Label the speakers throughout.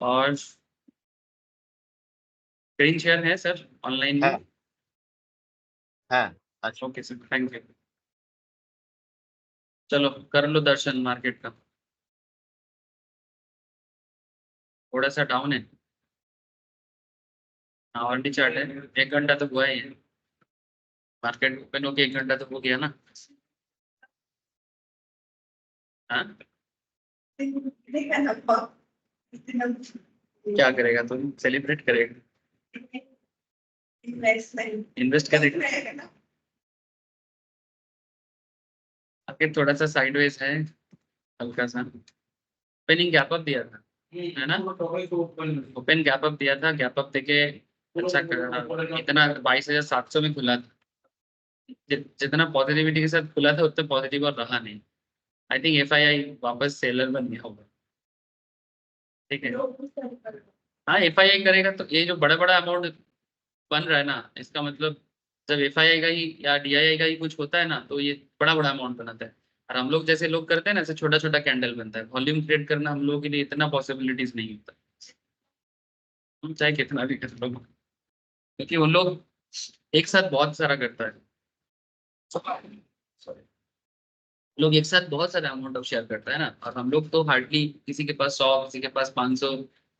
Speaker 1: और screen share है sir online में?
Speaker 2: है। अच्छा
Speaker 1: ओके सर, थैंक यू। चलो कर लो दर्शन मार्केट का। थोड़ा सा डाउन है। हाँ, और भी चार्ट है। 1 घंटा तो हुआ ही है। मार्केट ओपन होके 1 घंटा तो हो गया ना। हाँ, क्या करेगा तुम? सेलिब्रेट करेगा? इन्वेस्ट करेगा? आखिर थोड़ा सा साइडवेज है, हल्का सा। ओपनिंग गैप अप दिया था, है ना? ओपन गैप अप दिया था, गैप अप देके अच्छा कर, इतना 22,700 में खुला था। जितना पॉजिटिविटी के साथ खुला था उतना पॉजिटिव और रहा नहीं। आई थिंक एफआईआई वापस सेलर बन गया होगा। ठीक है। हाँ, एफआईआई करेगा तो ये जो बड़ा बड़ा अमाउंट बन रहा है ना, इसका मतलब जब एफआईआई का ही या डीआईआई का ही कुछ होता है ना, तो ये बड़ा बड़ा अमाउंट बनाता है। और हम लोग जैसे लोग करते हैं ना, ऐसे छोटा छोटा कैंडल बनता है। वॉल्यूम क्रिएट करना हम लोगों के लिए इतना पॉसिबिलिटीज नहीं होता। हम चाहे कितना भी कर लो, क्योंकि वो लोग एक साथ बहुत सारा करता है। सॉरी, लोग एक साथ बहुत सारा अमाउंट ऑफ शेयर करता है ना, और हम लोग तो हार्डली, किसी के पास 100, किसी के पास 500,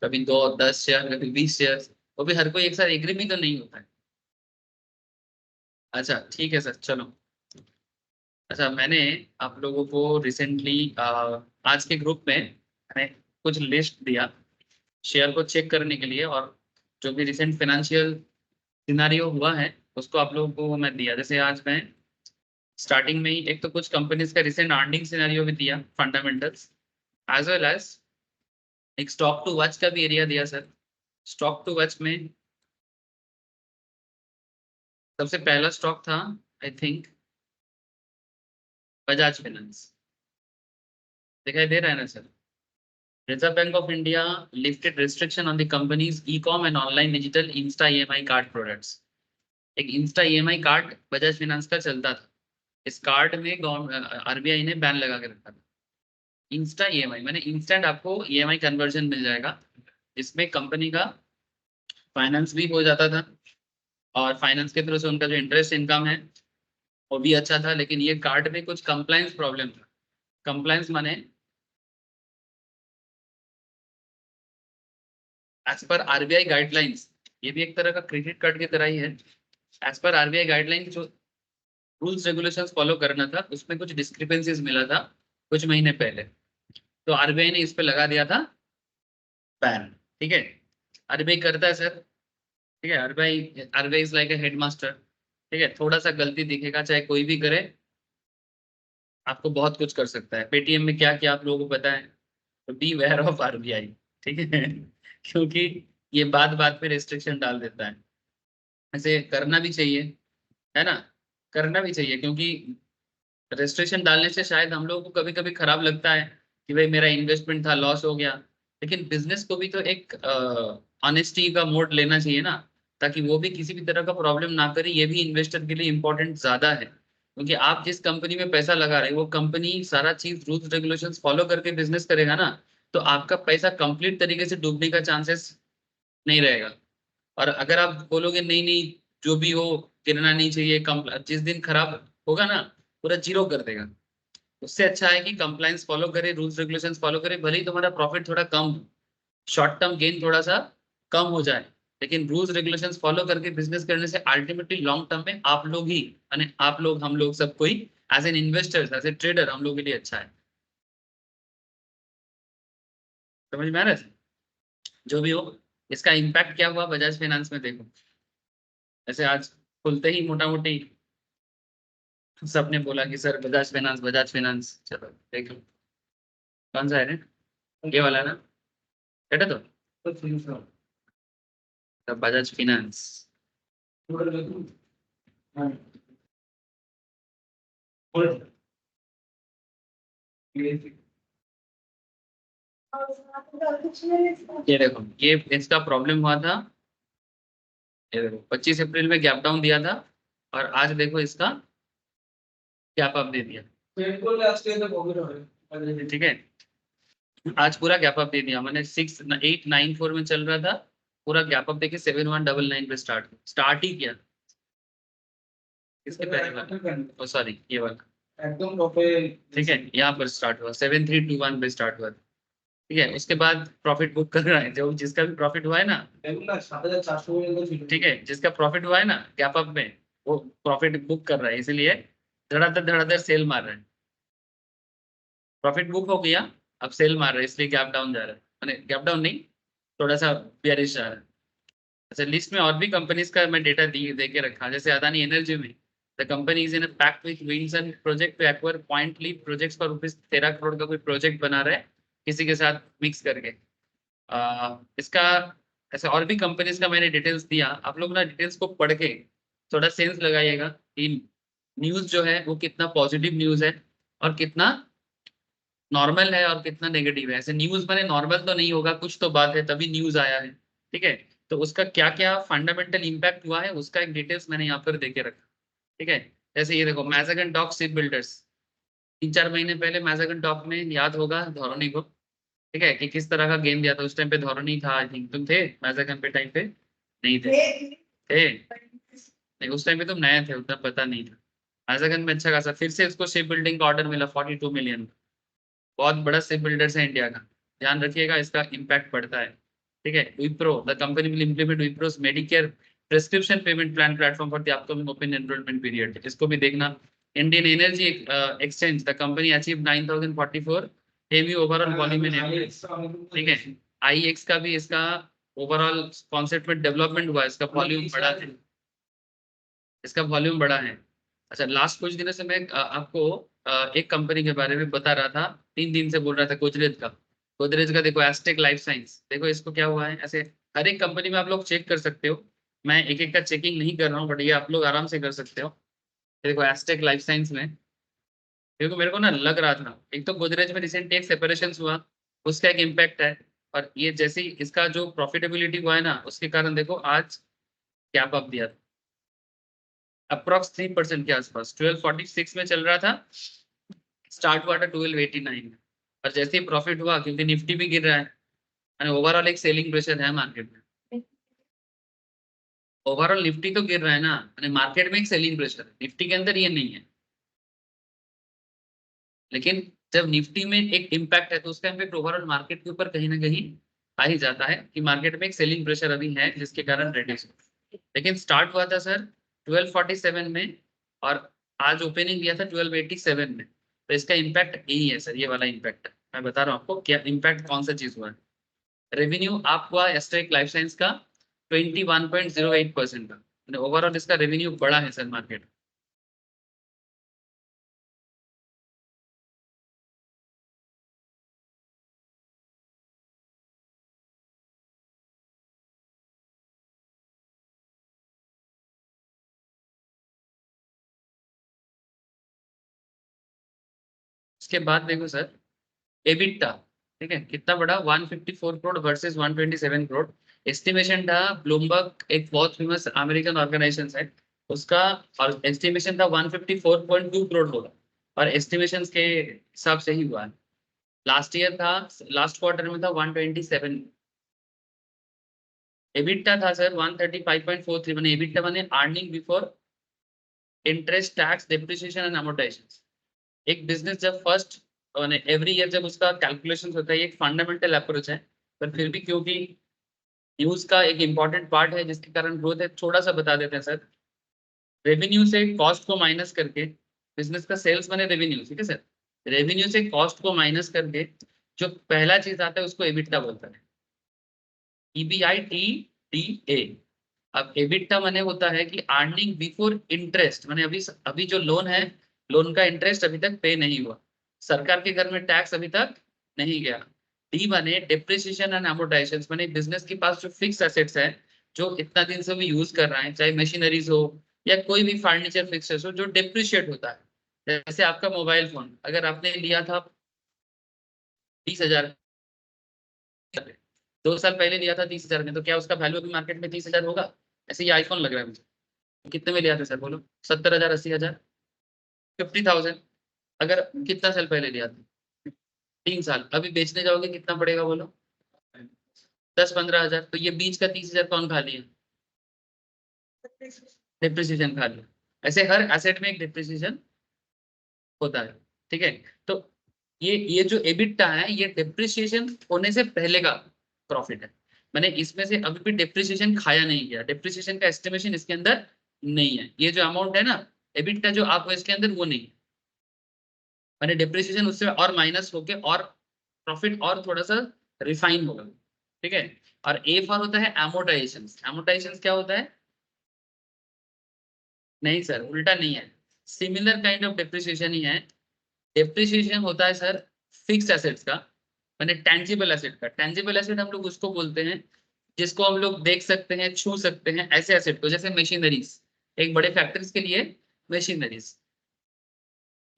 Speaker 1: कभी 2 10 शेयर, कभी 20 शेयर। वो भी हर कोई एक साथ एग्री भी तो नहीं होता है। अच्छा ठीक है सर, चलो। अच्छा, मैंने आप लोगों को रिसेंटली आज के ग्रुप में मैंने कुछ लिस्ट दिया शेयर को चेक करने के लिए, और जो भी रिसेंट फाइनेंशियल सिनारियो हुआ है उसको आप लोगों को मैं दिया। जैसे आज मैं स्टार्टिंग में ही एक तो कुछ कंपनीज का रिसेंट अर्निंग सिनेरियो भी दिया, फंडामेंटल्स, एज वेल एज एक स्टॉक टू वॉच का भी एरिया दिया सर। स्टॉक टू वॉच में सबसे पहला स्टॉक था, आई थिंक, बजाज फाइनेंस। दिखाई दे रहा है ना sir? Reserve Bank of India lifted restriction on the companies e com and online digital insta EMI card products. एक insta EMI card Bajaj finance का चलता था। इस कार्ड में आरबीआई ने बैन लगा के रखा था। इंस्टा ईएमआई माने इंस्टेंट आपको ईएमआई कन्वर्जन मिल जाएगा, जिसमें कंपनी का फाइनेंस भी हो जाता था, और फाइनेंस के थ्रू से उनका जो इंटरेस्ट इनकम है वो भी अच्छा था। लेकिन ये कार्ड में कुछ कंप्लायंस प्रॉब्लम था। कंप्लायंस माने एज पर आरबीआई गाइडलाइंस, ये भी एक तरह का क्रेडिट कार्ड की तरह ही है। एज पर आरबीआई गाइडलाइन जो रूल्स रेगुलेशंस फॉलो करना था, उसमें कुछ डिस्क्रिपेंसीज मिला था कुछ महीने पहले। तो आरबीआई ने इस पे लगा दिया था बैन। ठीक है, आरबीआई करता है सर। ठीक है, RBI RBI is like a headmaster. ठीक है, थोड़ा सा गलती दिखेगा चाहे कोई भी करे, आपको बहुत कुछ कर सकता है। पेटीएम में क्या किया आप लोगों को पता है, तो बी वेयर ऑफ आरबीआई। ठीक है क्योंकि ये बात बात पे रेस्ट्रिक्शन डाल देता है। ऐसे करना भी चाहिए, है ना? करना भी चाहिए, क्योंकि रेस्ट्रिक्शन डालने से शायद हम लोगों को कभी कभी खराब लगता है कि भाई मेरा इन्वेस्टमेंट था, लॉस हो गया। लेकिन बिजनेस को भी तो एक ऑनेस्टी का मोड लेना चाहिए ना, ताकि वो भी किसी भी तरह का प्रॉब्लम ना करे। ये भी इन्वेस्टर के लिए इम्पोर्टेंट ज्यादा है, क्योंकि आप जिस कंपनी में पैसा लगा रहे हैं वो कंपनी सारा चीज रूल्स रेगुलेशंस फॉलो करके बिजनेस करेगा ना, तो आपका पैसा कंप्लीट तरीके से डूबने का चांसेस नहीं रहेगा। और अगर आप बोलोगे नहीं नहीं, जो भी हो, गिरना नहीं चाहिए, कम, जिस दिन खराब होगा ना, पूरा जीरो कर देगा। उससे अच्छा है कि कंप्लायंस फॉलो करे, रूल्स रेगुलेशंस फॉलो करे, भले ही तुम्हारा प्रॉफिट थोड़ा कम, शॉर्ट टर्म गेन थोड़ा सा कम हो जाए, लेकिन रूल्स रेगुलेशंस फॉलो करके बिजनेस करने से अल्टीमेटली लॉन्ग टर्म में आप लोग ही, यानी आप लोग, हम लोग, सब कोई, as an investors, as a trader, हम लोग के लिए अच्छा है। समझ में आ रहा है? जो भी हो, इसका इम्पैक्ट क्या हुआ बजाज फाइनेंस में देखो। ऐसे आज खुलते ही मोटा मोटी सबने बोला कि sir Bajaj finance, Bajaj finance. चलो देखो कौन सा है रे? ये वाला है ना? बेटा तो बजाज फाइनेंस। ये देखो, ये इसका प्रॉब्लम हुआ था। ये देखो 25 अप्रैल में गैप डाउन दिया था, और आज देखो इसका गैप अप दे दिया। ठीक है, आज पूरा गैप अप दे दिया मैंने, 6894 में चल रहा था, पूरा गैप अप देके 7199 पे स्टार्ट ही किया। इसके पहले वाला, सॉरी ये वाला एकदम ठीक है, यहाँ पर स्टार्ट हुआ 7321 पे स्टार्ट हुआ, ठीक है। उसके बाद प्रॉफिट बुक कर रहा है, जो जिसका भी प्रॉफिट हुआ है ना, 7400, ठीक है, जिसका प्रॉफिट हुआ है ना गैप अप में, वो प्रॉफिट बुक कर रहा है, इसीलिए धड़ाधड़ सेल मार रहा है। प्रॉफिट बुक हो गया, अब सेल मार रहा है, इसलिए गैप डाउन जा रहा है, मैंने गैप डाउन नहीं, थोड़ा सा बेयरिश जा रहा है। अच्छा, लिस्ट में और भी कंपनीज का मैं डेटा दे के रखा, जैसे अदानी एनर्जी में the company is in a pact with Vinson project to acquire pointly projects for ₹13 crore का कोई प्रोजेक्ट बना रहा है किसी के साथ मिक्स करके। इसका ऐसे और भी कंपनीज का मैंने डिटेल्स दिया, आप लोग ना डिटेल्स को पढ़ के थोड़ा सेंस लगाइएगा कि न्यूज जो है वो कितना पॉजिटिव न्यूज है और कितना नॉर्मल है और कितना नेगेटिव है। ऐसे न्यूज मैंने नॉर्मल तो नहीं होगा, कुछ तो बात है तभी न्यूज आया है, ठीक है। तो उसका क्या क्या फंडामेंटल इम्पैक्ट हुआ है उसका एक डिटेल्स मैंने यहाँ पर देके रखा, ठीक है। जैसे ये देखो, मैजागन डॉक शिप बिल्डर्स, 3-4 महीने पहले मैजागन डॉक में याद होगा धोनी को, ठीक है, कि किस तरह का गेम दिया था। उस टाइम पे धोनी था, आई थिंक तुम थे मैजागन पे टाइम पे, नहीं थे नहीं, उस टाइम पे तुम नए थे, उतना पता नहीं था। मैजागन में अच्छा खासा फिर से उसको शिप बिल्डिंग का ऑर्डर मिला 42 मिलियन, बहुत बड़ा शिप बिल्डर्स है इंडिया का, ध्यान रखिएगा इसका इम्पैक्ट पड़ता है, ठीक है। Wipro, the company will implement Wipro's Medicare prescription payment plan platform for the upcoming open enrollment period, इसको भी देखना। Indian Energy Exchange, the company achieve 9044 heavy overall volume in, ठीक है। IEX का भी इसका ओवरऑल कॉन्सेप्ट में डेवलपमेंट हुआ, इसका वॉल्यूम बढ़ा है, इसका वॉल्यूम बढ़ा है। अच्छा, लास्ट कुछ दिनों से मैं आपको एक कंपनी के बारे में बता रहा था, 3 दिन से बोल रहा था, गोदरेज का। गोदरेज का देखो, एस्टेक लाइफ साइंस, देखो इसको क्या हुआ है। ऐसे हर एक कंपनी में आप लोग चेक कर सकते हो, मैं एक एक का चेकिंग नहीं कर रहा हूँ, बट ये आप लोग आराम से कर सकते हो। देखो एस्टेक लाइफ साइंस में, देखो मेरे को ना लग रहा था, एक तो गोदरेज में रिसेंट एक सेपरेशन हुआ, उसका एक इम्पैक्ट है, और ये जैसे ही इसका जो प्रॉफिटेबिलिटी हुआ है ना, उसके कारण देखो आज गैप अप दिया था अप्रॉक्स 3% के आसपास, 1246 में चल रहा था, स्टार्ट हुआ था 1289 में, और जैसे ही प्रॉफिट हुआ, क्योंकि निफ्टी भी गिर रहा है, यानी ओवरऑल एक सेलिंग प्रेशर है मार्केट में। ओवरऑल निफ्टी तो गिर रहा है ना, यानी मार्केट में एक सेलिंग प्रेशर है, निफ्टी के अंदर ये नहीं है। लेकिन जब निफ्टी में एक इम्पैक्ट है तो उसका इम्पैक्ट ओवरऑल मार्केट के ऊपर कहीं ना कहीं आ ही जाता है, कि मार्केट में एक सेलिंग प्रेशर अभी है जिसके कारण रेड्यूस। लेकिन स्टार्ट हुआ था सर 1247 में, और आज ओपनिंग दिया था 1287 में, तो इसका इम्पैक्ट यही है सर, ये वाला इम्पैक्ट है। मैं बता रहा हूँ आपको क्या इम्पैक्ट, कौन सा चीज हुआ है। रेवेन्यू आपका एस्ट्रिक लाइफ साइंस का 21.08% का, ओवरऑल इसका रेवेन्यू बड़ा है सर मार्केट। उसके बाद देखो सर, एबिटा, ठीक है, कितना बड़ा, 154 करोड़ वर्सेस 127 करोड़। एस्टिमेशन था, ब्लूमबर्ग एक बहुत फेमस अमेरिकन ऑर्गेनाइजेशन है, उसका और एस्टिमेशन था 154.2 करोड़ होगा, और एस्टिमेशन के हिसाब से ही हुआ है। लास्ट ईयर था, लास्ट क्वार्टर में था 127। एबिटा था सर 135.43, मैंने एबिटा मैंने earning before interest tax depreciation and amortisation. एक बिजनेस जब फर्स्ट एवरी ईयर जब उसका कैलकुलेशन होता है, एक फंडामेंटल अप्रोच है, पर फिर भी क्योंकि न्यूज का एक इंपॉर्टेंट पार्ट है जिसके कारण ग्रोथ है, थोड़ा सा बता देते हैं सर। रेवेन्यू से कॉस्ट को माइनस करके, बिजनेस का सेल्स बने रेवेन्यू, ठीक है सर, रेवेन्यू से कॉस्ट को माइनस करके जो पहला चीज आता है उसको एबिटा बोलता है, EBITDA। अब एबिटा मैंने होता है कि अर्निंग बिफोर इंटरेस्ट, मैंने अभी अभी जो लोन है, लोन का इंटरेस्ट अभी तक पे नहीं हुआ, सरकार के घर में टैक्स अभी तक नहीं गया। डी माने डेप्रिसिएशन एंड अमोर्टाइजेशन, माने बिजनेस के पास जो फिक्स एसेट्स है, जो इतना दिन से भी यूज कर रहे हैं, चाहे मशीनरीज हो या कोई भी फर्नीचर फिक्सर्स हो, जो डेप्रिशिएट होता है। जैसे आपका मोबाइल फोन अगर आपने लिया था 30,000, 2 साल पहले लिया था 30,000 में, तो क्या उसका वैल्यू अभी मार्केट में 30,000 होगा? ऐसे ही आईफोन लग रहा है मुझे, कितने में लिया था सर बोलो, 70,000, 80,000, 50,000, अगर कितना साल पहले लिया था, 3 साल, अभी बेचने जाओगे कितना पड़ेगा बोलो? 10-15 हजार। तो ये बीच का 30 हजार कौन खा लिया? डिप्रिसिएशन खा लिया। ऐसे हर एसेट में एक डिप्रिसिएशन होता है, ठीक है। तो ये जो एबिटा है ये डिप्रिसिएशन होने से पहले का प्रॉफिट है। मैंने इसमें से अभी भी डिप्रिसिएशन खाया नहीं गया, डिप्रिसिएशन का एस्टिमेशन इसके अंदर नहीं है। ये जो अमाउंट है ना एबिटा जो आपको इसके अंदर, वो नहीं है। मैंने डिप्रिसिएशन उससे और माइनस होके और प्रॉफिट और थोड़ा सा रिफाइन होगा, ठीक है। और ए फॉर होता है एमोटाइजेशन। एमोटाइजेशन क्या होता है? नहीं सर, उल्टा नहीं है, सिमिलर काइंड ऑफ डिप्रिसिएशन ही है। डिप्रिसिएशन होता है सर फिक्स एसेट्स का, माने टेंजिबल एसेट का। टेंजिबल एसेट हम लोग उसको बोलते हैं जिसको हम लोग देख सकते हैं, छू सकते हैं, ऐसे एसेट को, जैसे मशीनरीज, एक बड़े फैक्ट्रीज के लिए मशीनरीज।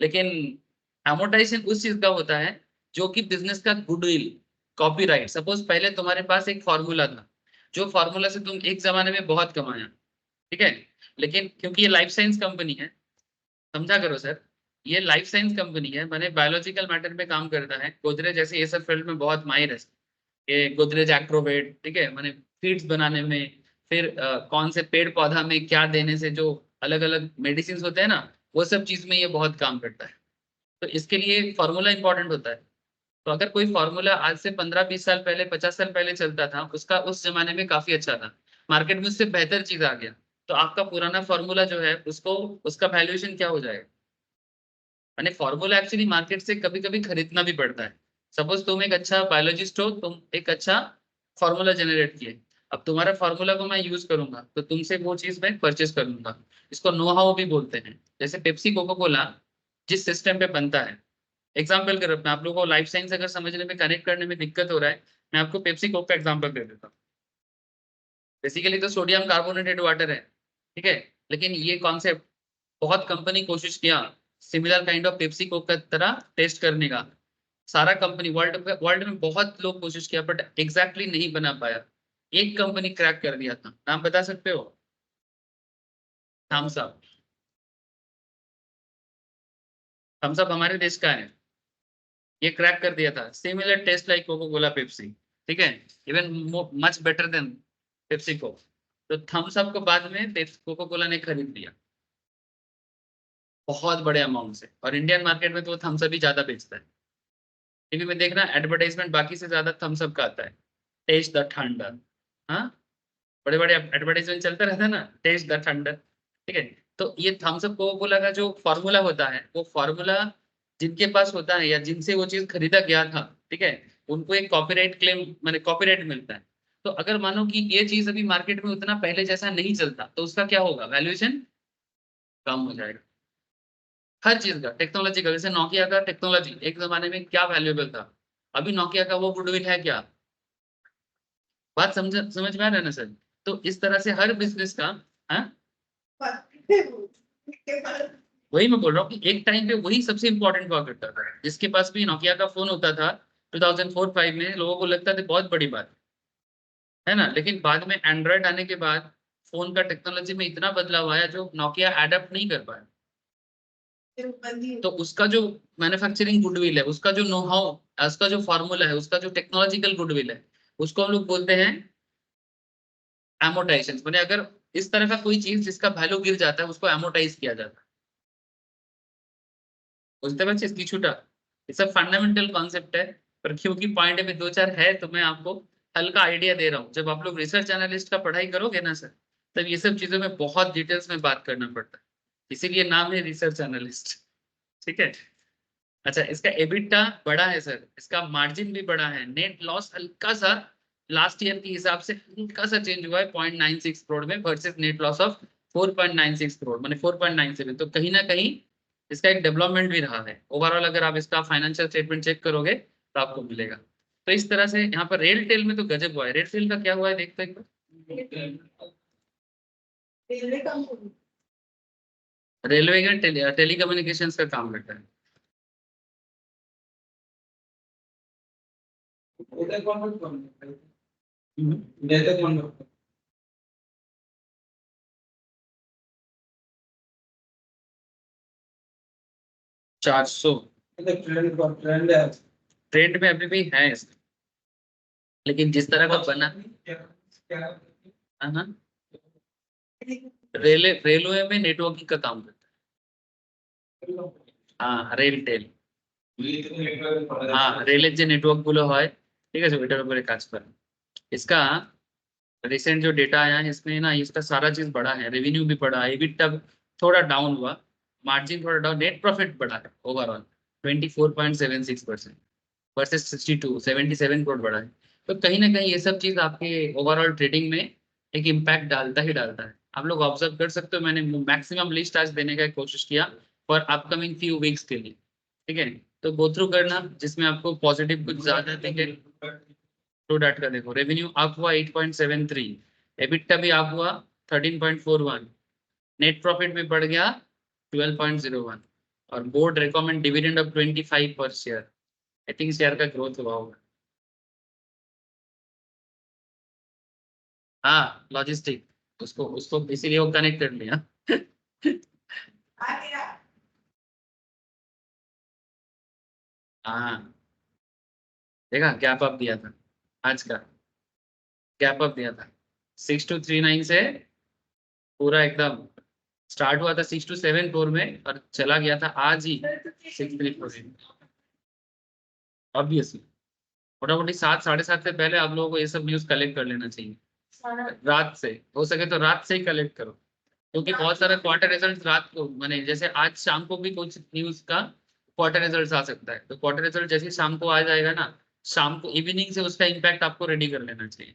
Speaker 1: लेकिन एमोटाइजेशन उस चीज का होता है जो कि बिजनेस का गुडविल, कॉपीराइट। सपोज पहले तुम्हारे पास एक फॉर्मूला था, जो फॉर्मूला से तुम एक जमाने में बहुत कमाया, ठीक है। लेकिन क्योंकि ये लाइफ साइंस कंपनी है, समझा करो सर, ये लाइफ साइंस कंपनी है, मैंने बायोलॉजिकल मैटर में काम करता है, गोदरेज जैसे ये सब फील्ड में बहुत माहिर है। ये गोदरेज एक्रोवेट, ठीक है, मैंने फीड्स बनाने में, फिर कौन से पेड़ पौधा में क्या देने से जो अलग अलग मेडिसिन होते हैं ना, वो सब चीज में ये बहुत काम करता है। तो इसके लिए फार्मूला इंपॉर्टेंट होता है। तो अगर कोई फार्मूला आज से 15-20 साल पहले, 50 साल पहले चलता था, उसका उस जमाने में काफी अच्छा था, मार्केट में उससे बेहतर चीज आ गया, तो आपका पुराना फार्मूला जो है उसको, उसका वैल्यूएशन क्या हो जाएगा? यानी फॉर्मूला एक्चुअली मार्केट से कभी कभी खरीदना भी पड़ता है। सपोज तुम एक अच्छा बायोलॉजिस्ट हो, तुम एक अच्छा फॉर्मूला जनरेट किए, अब तुम्हारा फॉर्मूला को मैं यूज करूंगा तो तुमसे वो चीज मैं परचेस करूंगा। इसको नो हाउ भी बोलते हैं। जैसे पेप्सी कोका कोला जिस सिस्टम पे बनता है, एग्जाम्पल के रूप में आप लोगों को लाइफ साइंस अगर समझने में, कनेक्ट करने में दिक्कत हो रहा है, मैं आपको पेप्सी कोक का एग्जाम्पल दे देता हूँ। बेसिकली तो सोडियम कार्बोनेटेड वाटर है, ठीक है। लेकिन ये कॉन्सेप्ट बहुत कंपनी कोशिश किया similar kind of Pepsi Coke का तरह टेस्ट करने का, सारा कंपनी वर्ल्ड वर्ल्ड में बहुत लोग कोशिश किया बट एग्जैक्टली नहीं बना पाया। एक कंपनी क्रैक कर दिया था, नाम बता सकते हो? Thums up. थम्स अप हमारे देश का है, ये क्रैक कर दिया था, similar taste like Coca Cola Pepsi, ठीक है, even much better than Pepsi को। तो थम्स अप को बाद में कोको कोला ने खरीद लिया बहुत बड़े अमाउंट से, और इंडियन मार्केट में तो वो थम्स अप ही ज्यादा बेचता है। टीवी में देखना एडवर्टाइजमेंट बाकी से ज्यादा थम्स अप का आता है, टेस्ट द थंडर। हाँ, बड़े बड़े एडवर्टाइजमेंट चलता रहता है ना, टेस्ट द थंडर, ठीक है। तो ये थम्स अप कोको कोला का जो फॉर्मूला होता है, वो फॉर्मूला जिनके पास होता है या जिनसे वो चीज खरीदा गया था, ठीक है, उनको एक कॉपीराइट क्लेम, मैंने कॉपीराइट मिलता है। तो अगर मानो कि ये चीज अभी मार्केट में उतना पहले जैसा नहीं चलता, तो उसका क्या होगा? वैल्यूएशन कम हो जाएगा। हर चीज का टेक्नोलॉजी का, जैसे नोकिया का टेक्नोलॉजी एक जमाने में क्या वैल्यूएबल था, अभी नोकिया का वो गुडविल है क्या? बात समझ में आ रहा है ना सर? तो इस तरह से हर बिजनेस का, हाँ, वही मैं बोल रहा हूँ कि एक टाइम पे वही सबसे इंपॉर्टेंट हुआ करता था। जिसके पास भी नोकिया का फोन होता था 2004-5 में, लोगों को लगता था बहुत बड़ी बात है ना। लेकिन बाद में एंड्रॉयड आने के बाद फोन का टेक्नोलॉजी में इतना बदलाव आया जो नोकिया एडेप्ट नहीं कर पाया। तो उसका जो मैन्युफैक्चरिंग गुडविल है, उसका जो नो हाउ, उसका जो फॉर्मूला है, उसका जो टेक्नोलॉजिकल गुडविल है, उसको हम लोग बोलते हैं एमोटाइजेशन। मैंने अगर इस तरह का कोई चीज जिसका वैल्यू गिर जाता है उसको एमोटाइज किया जाता है। बुझते बच्चे इसकी छूटा, ये सब फंडामेंटल कॉन्सेप्ट है। पर क्योंकि पॉइंट में दो चार है तो मैं आपको हल्का आइडिया दे रहा हूँ। जब आप लोग रिसर्च एनालिस्ट का पढ़ाई करोगे ना सर, तब ये सब चीजों में बहुत डिटेल्स में बात करना पड़ता है, इसीलिए नाम है रिसर्च एनालिस्ट, ठीक है। अच्छा, इसका एबिटा बड़ा है सर, इसका मार्जिन भी बड़ा है, नेट लॉस हल्का सा लास्ट ईयर के हिसाब से हल्का सा चेंज हुआ है 0.96 करोड़ में, versus net loss of 4.96 crore, माने 4.97। तो कहीं ना कहीं इसका एक डेवलपमेंट भी रहा है। ओवरऑल अगर आप इसका फाइनेंशियल स्टेटमेंट चेक करोगे तो आपको मिलेगा। तो इस तरह से यहाँ पर रेल टेल में तो गजब हुआ है। रेल टेल का क्या हुआ है देखते हैं। रेलवे का टेलीकम्युनिकेशन का काम करता है। 400। ट्रेंड में अभी भी है इसमें, लेकिन जिस तरह का बना, हाँ, रेलवे में नेटवर्किंग का काम करता है। हाँ, रेल टेल, हाँ, रेलेর যে নেটওয়ার্ক গুলো হয়, ঠিক আছে, ওইটার উপরে কাজ করে। इसका रिसेंट जो डेटा आया है इसमें ना, इसका सारा चीज बढ़ा है, रेवेन्यू भी बढ़ा है, एबिटा थोड़ा डाउन हुआ, मार्जिन थोड़ा डाउन, नेट प्रॉफिट बढ़ा है ओवरऑल 24.76% वर्सेस 77 करोड़ बढ़ा है। तो कहीं ना कहीं ये सब चीज आपके ओवरऑल ट्रेडिंग में एक इम्पैक्ट डालता ही डालता है। आप लोग ऑब्जर्व कर सकते हो, मैंने मैक्सिमम लिस्ट आज देने का कोशिश किया फॉर अपकमिंग फ्यू वीक्स के लिए, ठीक है। तो गो थ्रू करना जिसमें आपको पॉजिटिव कुछ ज्यादा दिखे। ट्रू डॉट का देखो, रेवेन्यू अप हुआ 8.73, एबिटा भी अप हुआ 13.41, नेट प्रॉफिट भी बढ़ गया 12.01, और बोर्ड रिकमेंड डिविडेंड ऑफ 25 पर शेयर। आई थिंक शेयर का ग्रोथ हुआ होगा। हाँ, लॉजिस्टिक, उसको उसको इसीलिए वो कनेक्ट कर लिया। हाँ, देखा गैप अप दिया था आज का, गैप अप दिया था 6239 से, पूरा एकदम स्टार्ट हुआ था 627 में और चला गया था आज ही 634। ऑब्वियसली मोटामोटी 7 साढ़े 7 से पहले आप लोगों को ये सब न्यूज कलेक्ट कर लेना चाहिए, रात से हो सके तो रात से ही कलेक्ट करो, क्योंकि बहुत सारे क्वार्टर रिजल्ट रात को, मैंने जैसे आज शाम को भी कुछ न्यूज का क्वार्टर रिजल्ट आ सकता है, तो क्वार्टर रिजल्ट जैसे शाम को आ जाएगा ना, शाम को इवनिंग से उसका इम्पैक्ट आपको रेडी कर लेना चाहिए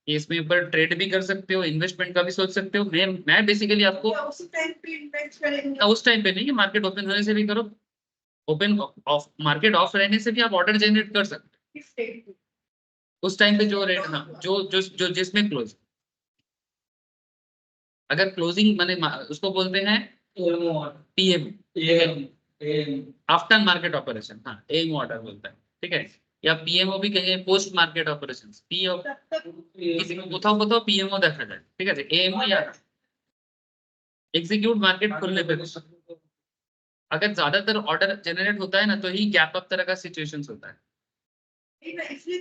Speaker 1: कि इसमें ऊपर ट्रेड भी कर सकते हो, इन्वेस्टमेंट का भी सोच सकते हो। मैं बेसिकली आपको उस टाइम पे नहीं, मार्केट ओपन होने से भी करो, ओपन ऑफ मार्केट ऑफ रहने से भी आप ऑर्डर जनरेट कर सकते हो उस टाइम पे, जो रेट, हाँ, जो जो जो जिसमें क्लोज, अगर क्लोजिंग माने उसको बोलते हैं पीएम, आफ्टर मार्केट ऑपरेशन, हाँ, एएम ऑर्डर बोलता है, ठीक है, या पीएमओ भी कहेंगे, पोस्ट मार्केट ऑपरेशन, पीओ किसी को কোথাও কোথাও पीएमओ দেখা যায়, ঠিক আছে, एएमओ या एग्जीक्यूट मार्केट खुलने पे। अगर ज्यादातर ऑर्डर जनरेट होता है ना, तो ही गैप अप तरह का सिचुएशंस होता है।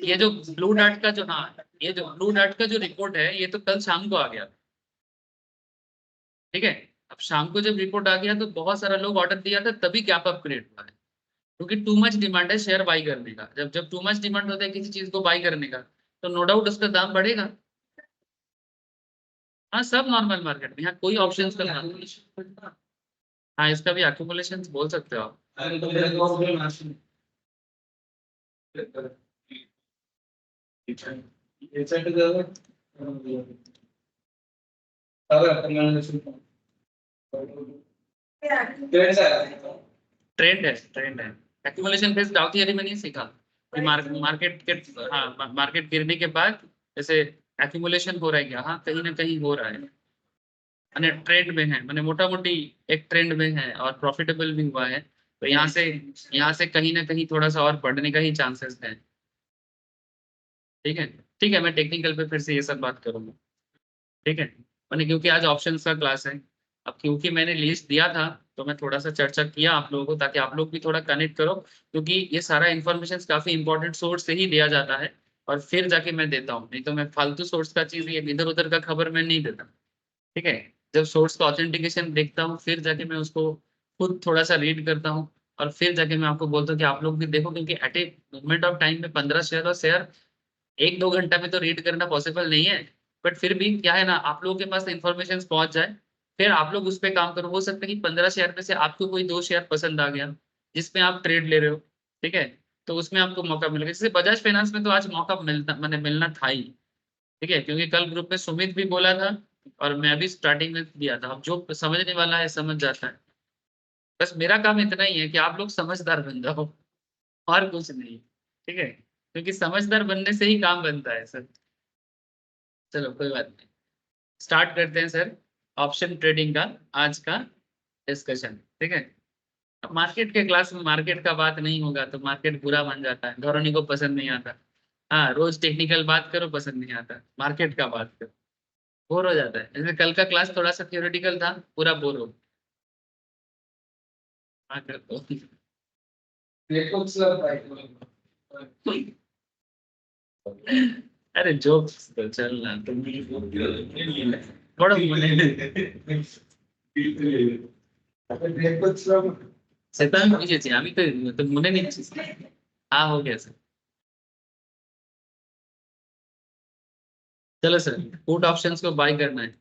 Speaker 1: ये जो ब्लू डार्ट का जो, हाँ, ये जो ब्लू डार्ट का जो रिपोर्ट है, ये तो कल शाम को आ गया, ठीक है। अब शाम को जब रिपोर्ट आ गया तो बहुत सारा लोग ऑर्डर दिया था, तभी गैप अप क्रिएट हुआ है, क्योंकि टू मच डिमांड है शेयर बाई करने का। जब जब टू मच डिमांड होता है किसी चीज को बाई करने का, तो नो डाउट उसका दाम बढ़ेगा। हाँ, सब नॉर्मल मार्केट में, यहाँ कोई ऑप्शन का दाम नहीं। हाँ, इसका भी एक्यूमुलेशन बोल सकते हो आप। ट्रेंड है एक्यूमुलेशन फेज, डाउ थियरी में नहीं सीखा कि मार्केट के, हाँ, मार्केट गिरने के बाद जैसे एक्यूमुलेशन हो रहा है क्या, हाँ, कहीं ना कहीं हो रहा है, मैंने ट्रेंड में है, मैंने मोटा मोटी एक ट्रेंड में है और प्रॉफिटेबल भी हुआ है, तो यहाँ से कहीं ना कहीं थोड़ा सा और बढ़ने का ही चांसेस है, ठीक है। ठीक है, मैं टेक्निकल पे फिर से ये सब बात करूंगा, ठीक है, मैंने क्योंकि आज ऑप्शंस का क्लास है, अब क्योंकि मैंने लिस्ट दिया था तो मैं थोड़ा सा चर्चा किया आप लोगों को, ताकि आप लोग भी थोड़ा कनेक्ट करो, क्योंकि ये सारा इन्फॉर्मेशन काफी इंपॉर्टेंट सोर्स से ही दिया जाता है, और फिर जाके मैं देता हूँ, नहीं तो मैं फालतू सोर्स का चीज, ये इधर उधर का खबर मैं नहीं देता, ठीक है। जब सोर्स का ऑथेंटिकेशन देखता हूँ, फिर जाके मैं उसको खुद थोड़ा सा रीड करता हूँ, और फिर जाके मैं आपको बोलता हूँ कि आप लोग भी देखो, क्योंकि at a moment of time में 15 शेयर और शेयर 1-2 घंटा में तो रीड करना पॉसिबल नहीं है, बट फिर भी क्या है ना, आप लोगों के पास इंफॉर्मेशन पहुंच जाए, फिर आप लोग उस पर काम करो। हो सकता है कि 15 शेयर में से आपको कोई 2 शेयर पसंद आ गया जिसमें आप ट्रेड ले रहे हो, ठीक है, तो उसमें आपको मौका मिलेगा। जैसे बजाज फाइनेंस में तो आज मौका मिलता, मैंने मिलना था ही, ठीक है, क्योंकि कल ग्रुप में सुमित भी बोला था और मैं भी स्टार्टिंग में दिया था। अब जो समझने वाला है समझ जाता है, बस मेरा काम इतना ही है कि आप लोग समझदार बन जाओ, और कुछ नहीं, ठीक है, क्योंकि समझदार बनने से ही काम बनता है सर। चलो कोई बात नहीं, स्टार्ट करते हैं सर ऑप्शन ट्रेडिंग का आज का डिस्कशन, ठीक है। अब मार्केट के क्लास में मार्केट का बात नहीं होगा तो मार्केट बुरा मान जाता है, घरोनी को पसंद नहीं आता। हाँ, रोज टेक्निकल बात करो पसंद नहीं आता, मार्केट का बात करो बोर हो जाता है। जैसे कल का क्लास थोड़ा सा थियोरेटिकल था, पूरा बोर हो। हाँ, कर दो। अरे जोक्स तो चल ना तुम थोड़ा सेता में पीछे थी अभी तो मुने नहीं हाँ हो गया सर। चलो सर पुट ऑप्शंस को बाय करना है।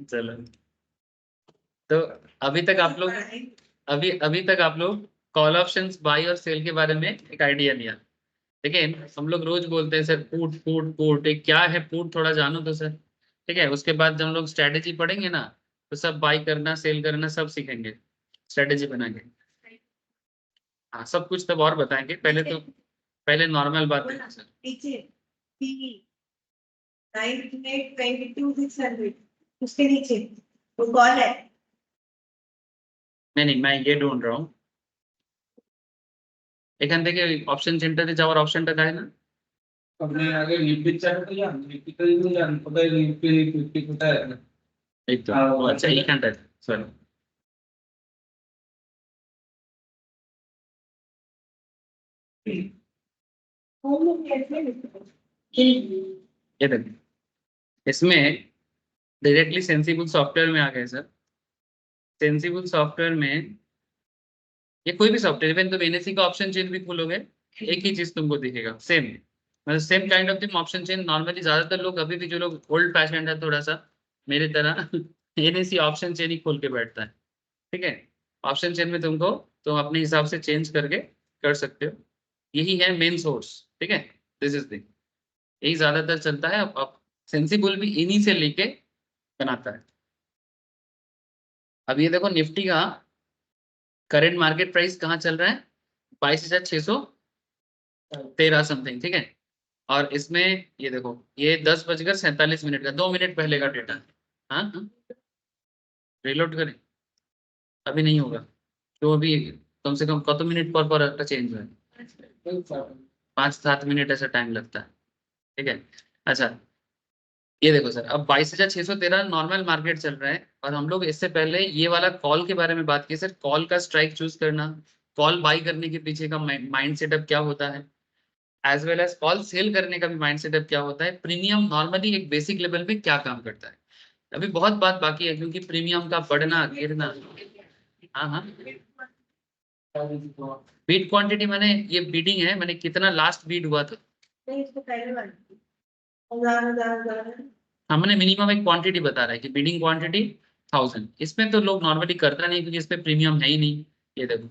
Speaker 1: चलो तो अभी तक आप लोग अभी अभी तक आप लोग कॉल ऑप्शंस बाय और सेल के बारे में एक आइडिया लिया। लेकिन हम लोग रोज बोलते हैं सर पुट पुट पुट एक क्या है पुट थोड़ा जानो तो सर। ठीक है उसके बाद जब हम लोग स्ट्रेटेजी पढ़ेंगे ना तो सब बाय करना सेल करना सब सीखेंगे स्ट्रेटेजी बनाएंगे। हाँ सब कुछ तब और बताएंगे पहले तो पहले नॉर्मल बात है सर।
Speaker 3: नीचे उसके नीचे वो कॉल है।
Speaker 1: नहीं मैं ये ढूंढ रहा हूँ এখান থেকে অপশন সেন্টারে যাওয়ার অপশনটা দেয় না
Speaker 4: আপনি আগে লিপিড চার্টে যান লিপিডে যান কোথায় লিপিড কোথায়
Speaker 1: এই তো ও আচ্ছা এইখানটা সরি ये देखिए इसमें डायरेक्टली सेंसिबल सॉफ्टवेयर में आ गए सर। सेंसिबल सॉफ्टवेयर में ये कोई भी सॉफ्टवेयर इवन तुम एनएससी का ऑप्शन चेन भी खोलोगे एक ही चीज तुमको दिखेगा सेम मतलब same kind of thing option chain normally ज्यादातर लोग अभी भी जो लोग ओल्ड फैशन है थोड़ा सा मेरी तरह एनएससी ऑप्शन चेन ही खोल के बैठता है। ठीक है ऑप्शन चेन में तुमको तुम अपने हिसाब से चेंज करके कर सकते हो यही है मेन सोर्स। ठीक है दिस इज थिंग यही ज्यादातर चलता है। अब सेंसिबल भी इन्हीं से लेके बनाता है। अब ये देखो निफ्टी का करंट मार्केट प्राइस कहाँ चल रहा है 22,613 समथिंग। ठीक है और इसमें ये देखो ये 10:47 का 2 मिनट पहले का डेटा। हाँ रिलोड करें अभी नहीं होगा तो अभी कम से कम कत मिनट पर चेंज है 5-7 मिनट ऐसा टाइम लगता है। ठीक है अच्छा ये देखो सर अब 22,613 नॉर्मल मार्केट चल रहा है और हम लोग इससे पहले ये वाला कॉल के बारे में बात की सर कॉल का स्ट्राइक चूज करना कॉल बाई करने के पीछे का माइंड सेटअप क्या होता है as well as call sell करने का भी माइंड सेटअप क्या होता है प्रीमियम नॉर्मली एक बेसिक लेवल पे क्या काम करता है। अभी बहुत बात बाकी है क्योंकि प्रीमियम का बढ़ना गिरना। हाँ हाँ बीट क्वांटिटी मैंने ये बीडिंग है मैंने कितना लास्ट बीट हुआ था हमने मिनिमम एक क्वांटिटी बता रहा है कि बीडिंग क्वांटिटी 1000 इसमें तो लोग नॉर्मली करता नहीं क्योंकि इसमें प्रीमियम है ही नहीं। ये देखो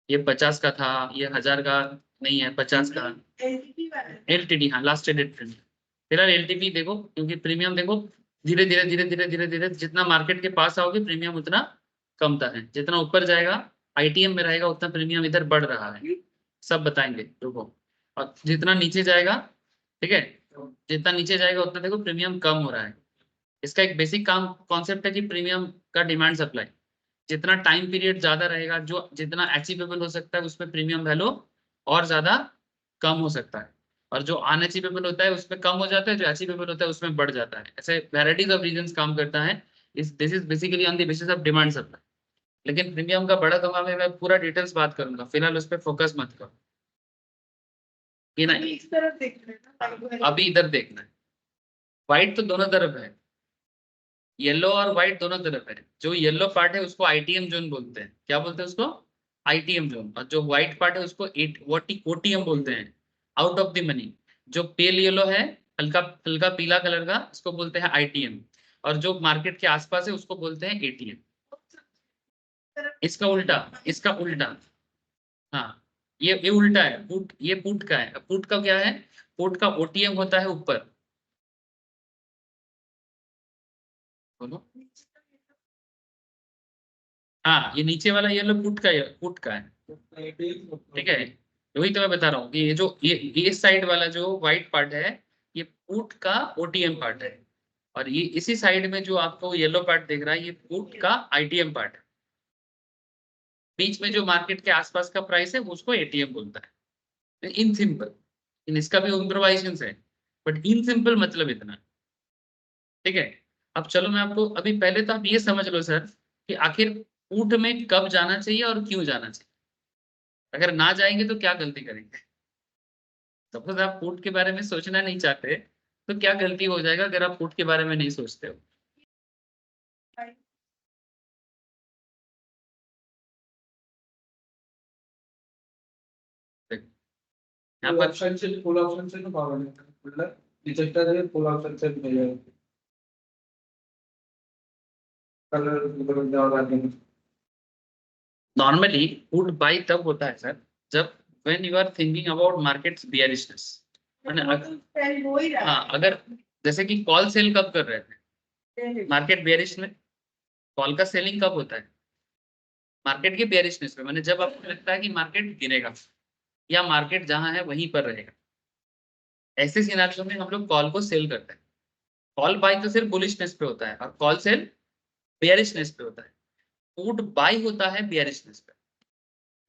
Speaker 1: ये 50 का था ये 1000 का नहीं है 50 का एलटीडी हाँ लास्ट ट्रेडेड ट्रेंड फिलहाल एलटीपी देखो क्योंकि प्रीमियम देखो धीरे धीरे धीरे धीरे धीरे धीरे जितना मार्केट के पास आओगे प्रीमियम उतना कमता है जितना ऊपर जाएगा आईटीएम में रहेगा उतना प्रीमियम इधर बढ़ रहा है सब बताएंगे रुको और जितना नीचे जाएगा ठीक है जितना नीचे जाएगा उतना देखो प्रीमियम कम हो रहा है। इसका एक बेसिक काम कॉन्सेप्ट है कि प्रीमियम का डिमांड सप्लाई जितना टाइम पीरियड ज्यादा रहेगा जो जितना अचीवेबल हो सकता है उसमें प्रीमियम वैल्यू और ज्यादा कम हो सकता है और जो अनअचीवेबल होता है उसमें कम हो जाता है जो अचीवेबल होता है उसमें बढ़ जाता है। ऐसे वैराइटीज ऑफ रीजंस काम करता है इस this is basically on the basis of demand supply. लेकिन प्रीमियम का बड़ा दूंगा मैं पूरा डिटेल्स बात करूंगा फिलहाल उस पर फोकस मत करो कि नहीं
Speaker 3: इस तरफ देखना
Speaker 1: अभी इधर देखना है व्हाइट तो दोनों तरफ है येलो और व्हाइट दोनों तरफ है। जो येलो पार्ट है उसको आईटीएम जोन बोलते हैं क्या बोलते हैं उसको आईटीएम जोन और जो व्हाइट पार्ट है उसको ओटीएम बोलते हैं आउट ऑफ द मनी। जो पेल येलो है हल्का हल्का पीला कलर का उसको बोलते हैं आईटीएम और जो मार्केट के आसपास है उसको बोलते हैं एटीएम। इसका उल्टा हाँ ये उल्टा है पुट ये पुट का है पुट का क्या है पुट का ओटीएम होता है ऊपर बोलो हाँ ये नीचे वाला येलो पुट का है ठीक है वही तो मैं बता रहा हूँ कि ये जो ये साइड वाला जो व्हाइट पार्ट है ये पुट का ओटीएम पार्ट है और ये इसी साइड में जो आपको येलो पार्ट दिख रहा है ये पुट का आईटीएम पार्ट है। बीच में जो मार्केट के आसपास का प्राइस है उसको एटीएम बोलता है इन सिंपल इन इसका भी इम्प्रोवाइजेशन है बट इन सिंपल मतलब इतना। ठीक है अब चलो मैं आपको अभी पहले तो आप ये समझ लो सर कि आखिर पुट में कब जाना चाहिए और क्यों जाना चाहिए। अगर ना जाएंगे तो क्या गलती करेंगे। सपोज आप पुट के बारे में सोचना नहीं चाहते तो क्या गलती हो जाएगा अगर आप पुट के बारे में नहीं सोचते हो। यहाँ
Speaker 4: फुल
Speaker 1: पर
Speaker 4: ऑप्शन से फुल ऑप्शन से तो पावर नहीं मतलब रिजेक्टर है फुल ऑप्शन से मिल जाएगा कलर बदल जाएगा।
Speaker 1: नॉर्मली पुट बाई तब होता है सर जब when you are thinking about markets bearishness.
Speaker 3: Sell हो ही रहा
Speaker 1: हाँ, अगर जैसे कि कॉल सेल कब कर रहे थे
Speaker 3: है।
Speaker 1: मार्केट बियरिश में, कॉल का सेलिंग कब होता है मार्केट के बियरिशनेस में, माने जब आपको लगता है कि मार्केट गिरेगा या मार्केट जहां है वहीं पर रहेगा, ऐसे सिनारियो में हम लोग कॉल को सेल करते हैं। कॉल बाई तो सिर्फ बुलिशनेस पे होता है और कॉल सेल बियरिशनेस पे होता है। पुट बाई होता है बियरिशनेस पे।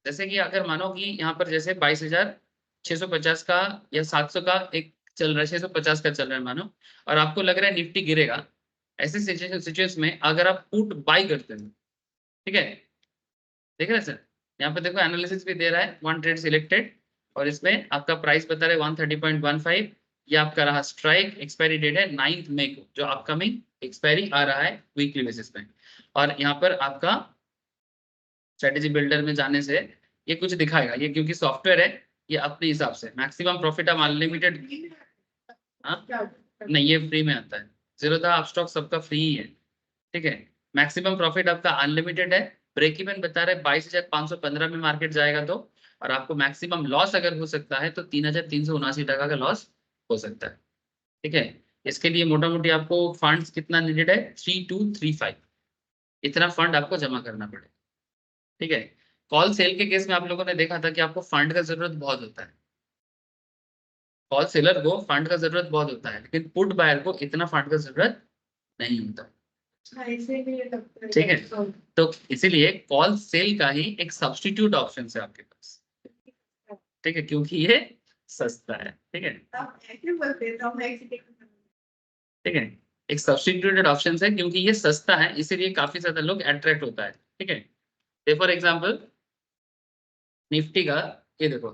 Speaker 1: जैसे कि अगर मानो कि यहाँ पर जैसे 22,650 का या 700 का एक चल रहा है, 650 का चल रहा है मानो, और आपको लग रहा है निफ्टी गिरेगा, ऐसे सिचुएशन में अगर आप पुट बाई करते हैं, ठीक है, देख रहे हैं सर, यहाँ पे देखो एनालिसिस भी दे रहा है 1 ट्रेड सिलेक्टेड और इसमें आपका प्राइस बता रहे 130.15, ये आपका रहा स्ट्राइक, एक्सपायरी डेट है 9 मई को, जो अपकमिंग एक्सपायरी आ रहा है वीकली बेसिस पे। और यहाँ पर आपका स्ट्रेटेजी बिल्डर में जाने से ये कुछ दिखाएगा, ये क्योंकि सॉफ्टवेयर है ये अपने हिसाब से मैक्सिमम प्रॉफिट ऑफ अनलिमिटेड। हाँ नहीं, ये फ्री में आता है, जीरोधा अपस्टॉक सबका फ्री ही है, ठीक है। मैक्सिमम प्रॉफिट आपका अनलिमिटेड है, ब्रेक इवन बता रहे 22,515 में मार्केट जाएगा तो, और आपको मैक्सिमम लॉस अगर हो सकता है तो 3,379 टका का लॉस हो सकता है, ठीक है। इसके लिए मोटा मोटी आपको फंड्स कितना नीडेड है 3235, इतना फंड आपको जमा करना पड़ेगा, ठीक है। कॉल सेल के केस में आप लोगों ने देखा था कि आपको फंड का जरूरत बहुत होता है, कॉल सेलर को फंड का जरूरत बहुत होता है, लेकिन पुट बायर को इतना फंड का जरूरत नहीं होता, ठीक है। तो इसीलिए कॉल सेल का ही एक सब्स्टिट्यूट ऑप्शन है आपके पास, ठीक है, क्योंकि ये सस्ता है, ठीक है, ठीक है। एक सब्स्टिट्यूटेड ऑप्शन है क्योंकि ये सस्ता है, इसीलिए काफी ज्यादा लोग अट्रैक्ट होता है, ठीक है। फॉर एग्जाम्पल निफ्टी का ये देखो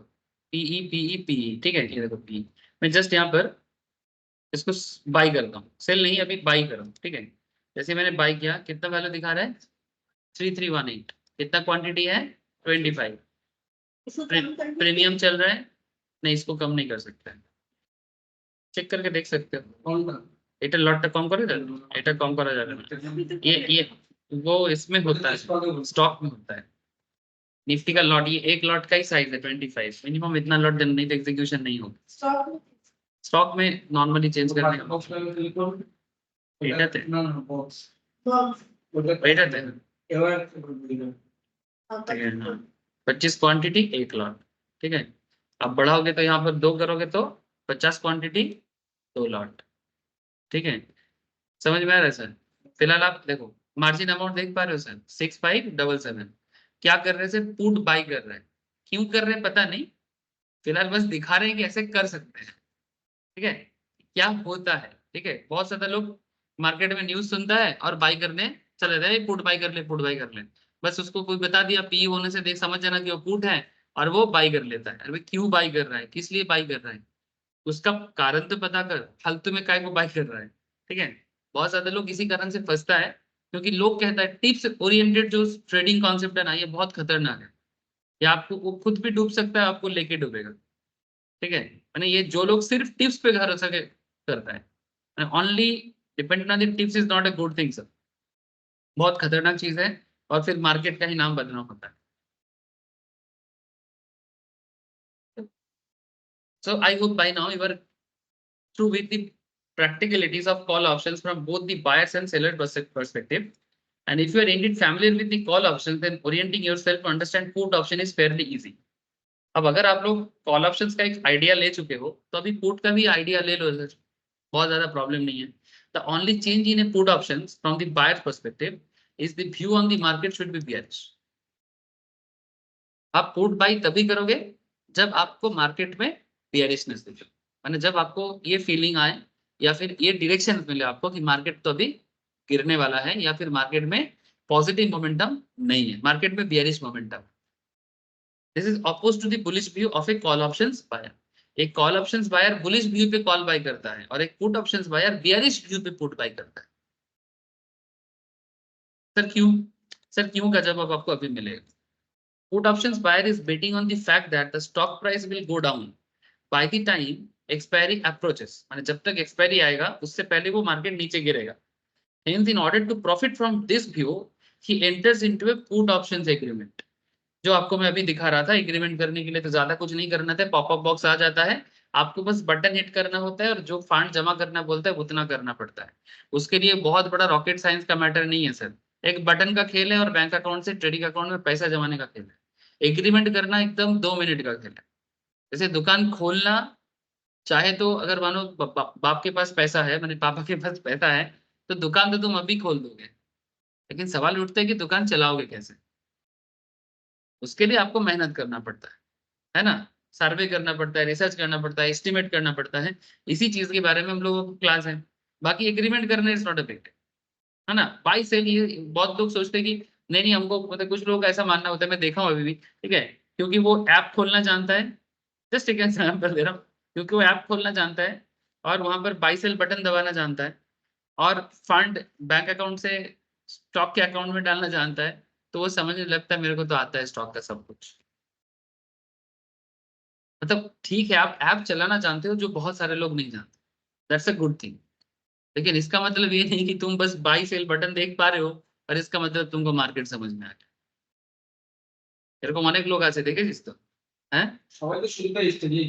Speaker 1: पीई, ठीक है, ये देखो पी, मैं जस्ट यहाँ पर इसको बाई करता हूँ, सेल नहीं अभी बाई कर रहा हूँ, ठीक है। जैसे मैंने बाई किया, कितना वैल्यू दिखा रहा है 3318, कितना क्वांटिटी है 25, प्रीमियम चल रहा है, नहीं इसको कम नहीं कर सकते, चेक करके देख सकते हो, এটা লটটা কম করে দেন, এটা কম করা যাবে না, ये वो इसमें होता है, स्टॉक में होता है निफ्टी का लॉट, ये एक लॉट का ही साइज है 25, मिनिमम इतना लॉट देना नहीं तो एग्जीक्यूशन नहीं होगा, स्टॉक में नॉर्मली चेंज करने का এটাতে এটাতে 25 क्वांटिटी एक लॉट, ठीक है। अब बढ़ाओगे तो यहाँ पर 2 करोगे तो 50 क्वांटिटी 2 लॉट, ठीक है, समझ में आ रहा है सर। फिलहाल आप देखो मार्जिन अमाउंट देख पा रहे हो सर 6577, क्या कर रहे हैं सर पुट बाई कर रहे हैं, क्यों कर रहे हैं पता नहीं, फिलहाल बस दिखा रहे हैं कि ऐसे कर सकते हैं, ठीक है, क्या होता है, ठीक है। बहुत ज्यादा लोग मार्केट में न्यूज सुनता है और बाई करने चले जाए, पुट बाई कर ले पुट बाई कर ले, बस उसको कोई बता दिया पी होने से देख समझ जाना कि वो पुट है और वो बाई कर लेता है। अरे क्यों बाई कर रहा है, किस लिए बाई कर रहा है, उसका कारण तो पता कर, फालतू में काय को बाई कर रहा है, ठीक है। बहुत ज्यादा लोग इसी कारण से फंसता है क्योंकि लोग कहता है टिप्स ओरिएंटेड जो ट्रेडिंग कॉन्सेप्ट है ना, ये बहुत खतरनाक है, ये आपको वो खुद भी डूब सकता है, आपको लेके डूबेगा, ठीक है। मैंने ये जो लोग सिर्फ टिप्स पे भरोसा करता है, only dependent on the tips is not a good thing sir, बहुत खतरनाक चीज है और फिर मार्केट का ही नाम बदनाम होता है। So I hope by now you are through with the practicalities of call options from both the buyers and seller perspective. And if you are indeed familiar with the call options, then orienting yourself to understand put option is fairly easy. अब अगर आप लोग call options का एक idea ले चुके हो तो अभी पुट का भी आइडिया ले लो सर, बहुत ज्यादा प्रॉब्लम नहीं है। The only change in a put options from the buyer perspective is the view on the market should be bearish. आप पुट बाई तभी करोगे जब आपको मार्केट में बियरिशनेस दिखे, माने जब आपको ये फीलिंग आए या फिर ये डायरेक्शन मिले आपको कि मार्केट तो अभी गिरने वाला है या फिर मार्केट में पॉजिटिव मोमेंटम नहीं है, मार्केट में bearish momentum. This is oppose to the bullish view of a call options buyer. एक call options buyer bullish view पे कॉल बाय करता है और एक put options buyer bearish view पे पुट बाय करता है। सर क्यों? सर क्यों का जवाब आपको अभी मिलेगा। Put options buyer is betting on the fact that the stock price will go down by the time expiry approaches, माने जब तक एक्सपायरी आएगा उससे पहले वो मार्केट नीचे गिरेगा। Hence, in order to profit from this view, he enters into a put options agreement. जो आपको मैं अभी दिखा रहा था, एग्रीमेंट करने के लिए तो ज्यादा कुछ नहीं करना था, पॉपअप बॉक्स आ जाता है, आपको बस बटन हिट करना होता है और जो फंड जमा करना बोलता है उतना करना पड़ता है। उसके लिए बहुत बड़ा रॉकेट साइंस का मैटर नहीं है सर, एक बटन का खेल है और बैंक अकाउंट से ट्रेडिंग अकाउंट में पैसा जमाने का खेल है। एग्रीमेंट करना एकदम 2 मिनट का खेल है। जैसे दुकान खोलना चाहे तो अगर मानो बाप के पास पैसा है, माने पापा के पास पैसा है, तो दुकान तो तुम अभी खोल दोगे, लेकिन सवाल उठता है कि दुकान चलाओगे कैसे। उसके लिए आपको मेहनत करना पड़ता है ना, सर्वे करना पड़ता है, रिसर्च करना पड़ता है, एस्टिमेट करना पड़ता है। इसी चीज के बारे में हम लोगों को क्लास है। बाकी एग्रीमेंट करना इज नॉट अ बिग, है ना। बाई सेल ये बहुत लोग सोचते हैं कि नहीं नहीं हमको, मतलब कुछ लोग ऐसा मानना होता है, मैं देखा हूँ अभी भी, ठीक है, क्योंकि वो ऐप खोलना जानता है। जस्ट एक एग्जाम्पल दे रहा हूँ, क्योंकि वो ऐप खोलना जानता है और वहां पर बाई सेल बटन दबाना जानता है और फंड बैंक अकाउंट से स्टॉक के अकाउंट में डालना जानता है, तो वो समझने लगता है मेरे को तो आता है स्टॉक का सब कुछ। मतलब ठीक है आप ऐप चलाना जानते हो जो बहुत सारे लोग नहीं जानते, दैट्स अ गुड थिंग, लेकिन इसका मतलब ये नहीं कि तुम बस बाई सेल बटन देख पा रहे हो और इसका मतलब तुमको मार्केट समझ में आ गया। এরকম অনেক লোক আছে দেখেছিস তো, হ্যাঁ
Speaker 4: সবাই তো শুরুতে স্টেজে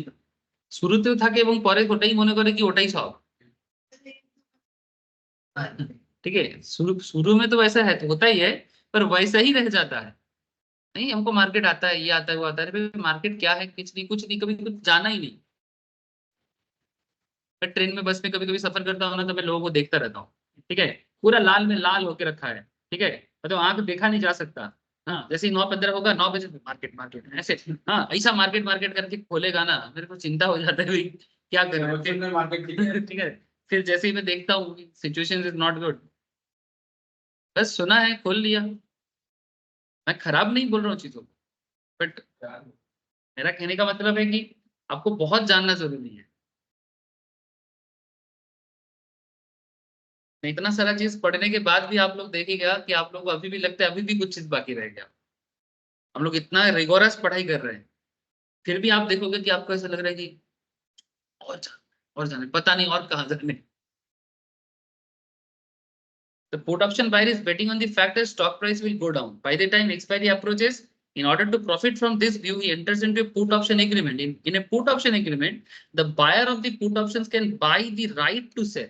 Speaker 1: শুরুতেও থাকে এবং পরে ওটাই মনে করে कि ওটাই সব। ठीक है, शुरू शुरू में तो वैसा है, तो होता ही है, पर वैसा ही रह जाता है। नहीं हमको मार्केट आता है, ये आता है वो आता है, अरे मार्केट क्या है, कुछ नहीं कभी कुछ जाना ही नहीं। मैं ट्रेन में बस में कभी कभी सफर करता हूँ ना, तो मैं लोगों को देखता रहता हूँ, ठीक है, पूरा लाल में लाल होके रखा है, ठीक है, मतलब आंख देखा नहीं जा सकता। हाँ जैसे ही 9:15 होगा, 9 बजे मार्केट मार्केट ऐसे, हाँ ऐसा मार्केट मार्केट करके खोलेगा ना, मेरे को चिंता हो जाता है भाई क्या करें
Speaker 4: मार्केट
Speaker 1: ठीक है। फिर जैसे ही मैं देखता हूँ सिचुएशन इज नॉट गुड, बस सुना है खोल लिया। मैं खराब नहीं बोल रहा हूँ चीजों को, बट मेरा कहने का मतलब है कि आपको बहुत जानना जरूरी है। इतना सारा चीज पढ़ने के बाद भी आप लोग देखिएगा कि आप लोग को अभी भी लगता है अभी भी कुछ चीज बाकी रह गया। हम लोग इतना रिगोरस पढ़ाई कर रहे हैं, फिर भी आप देखोगे कि आपको ऐसा लग रहा है कि और जाने और जाने, पता नहीं और कहाँ जाने। The put option buyer is betting on the fact that stock price will go down. By the time expiry approaches, in order to profit from this view, he enters into a put option agreement. In a put option agreement, the buyer of the put options can buy the right to sell.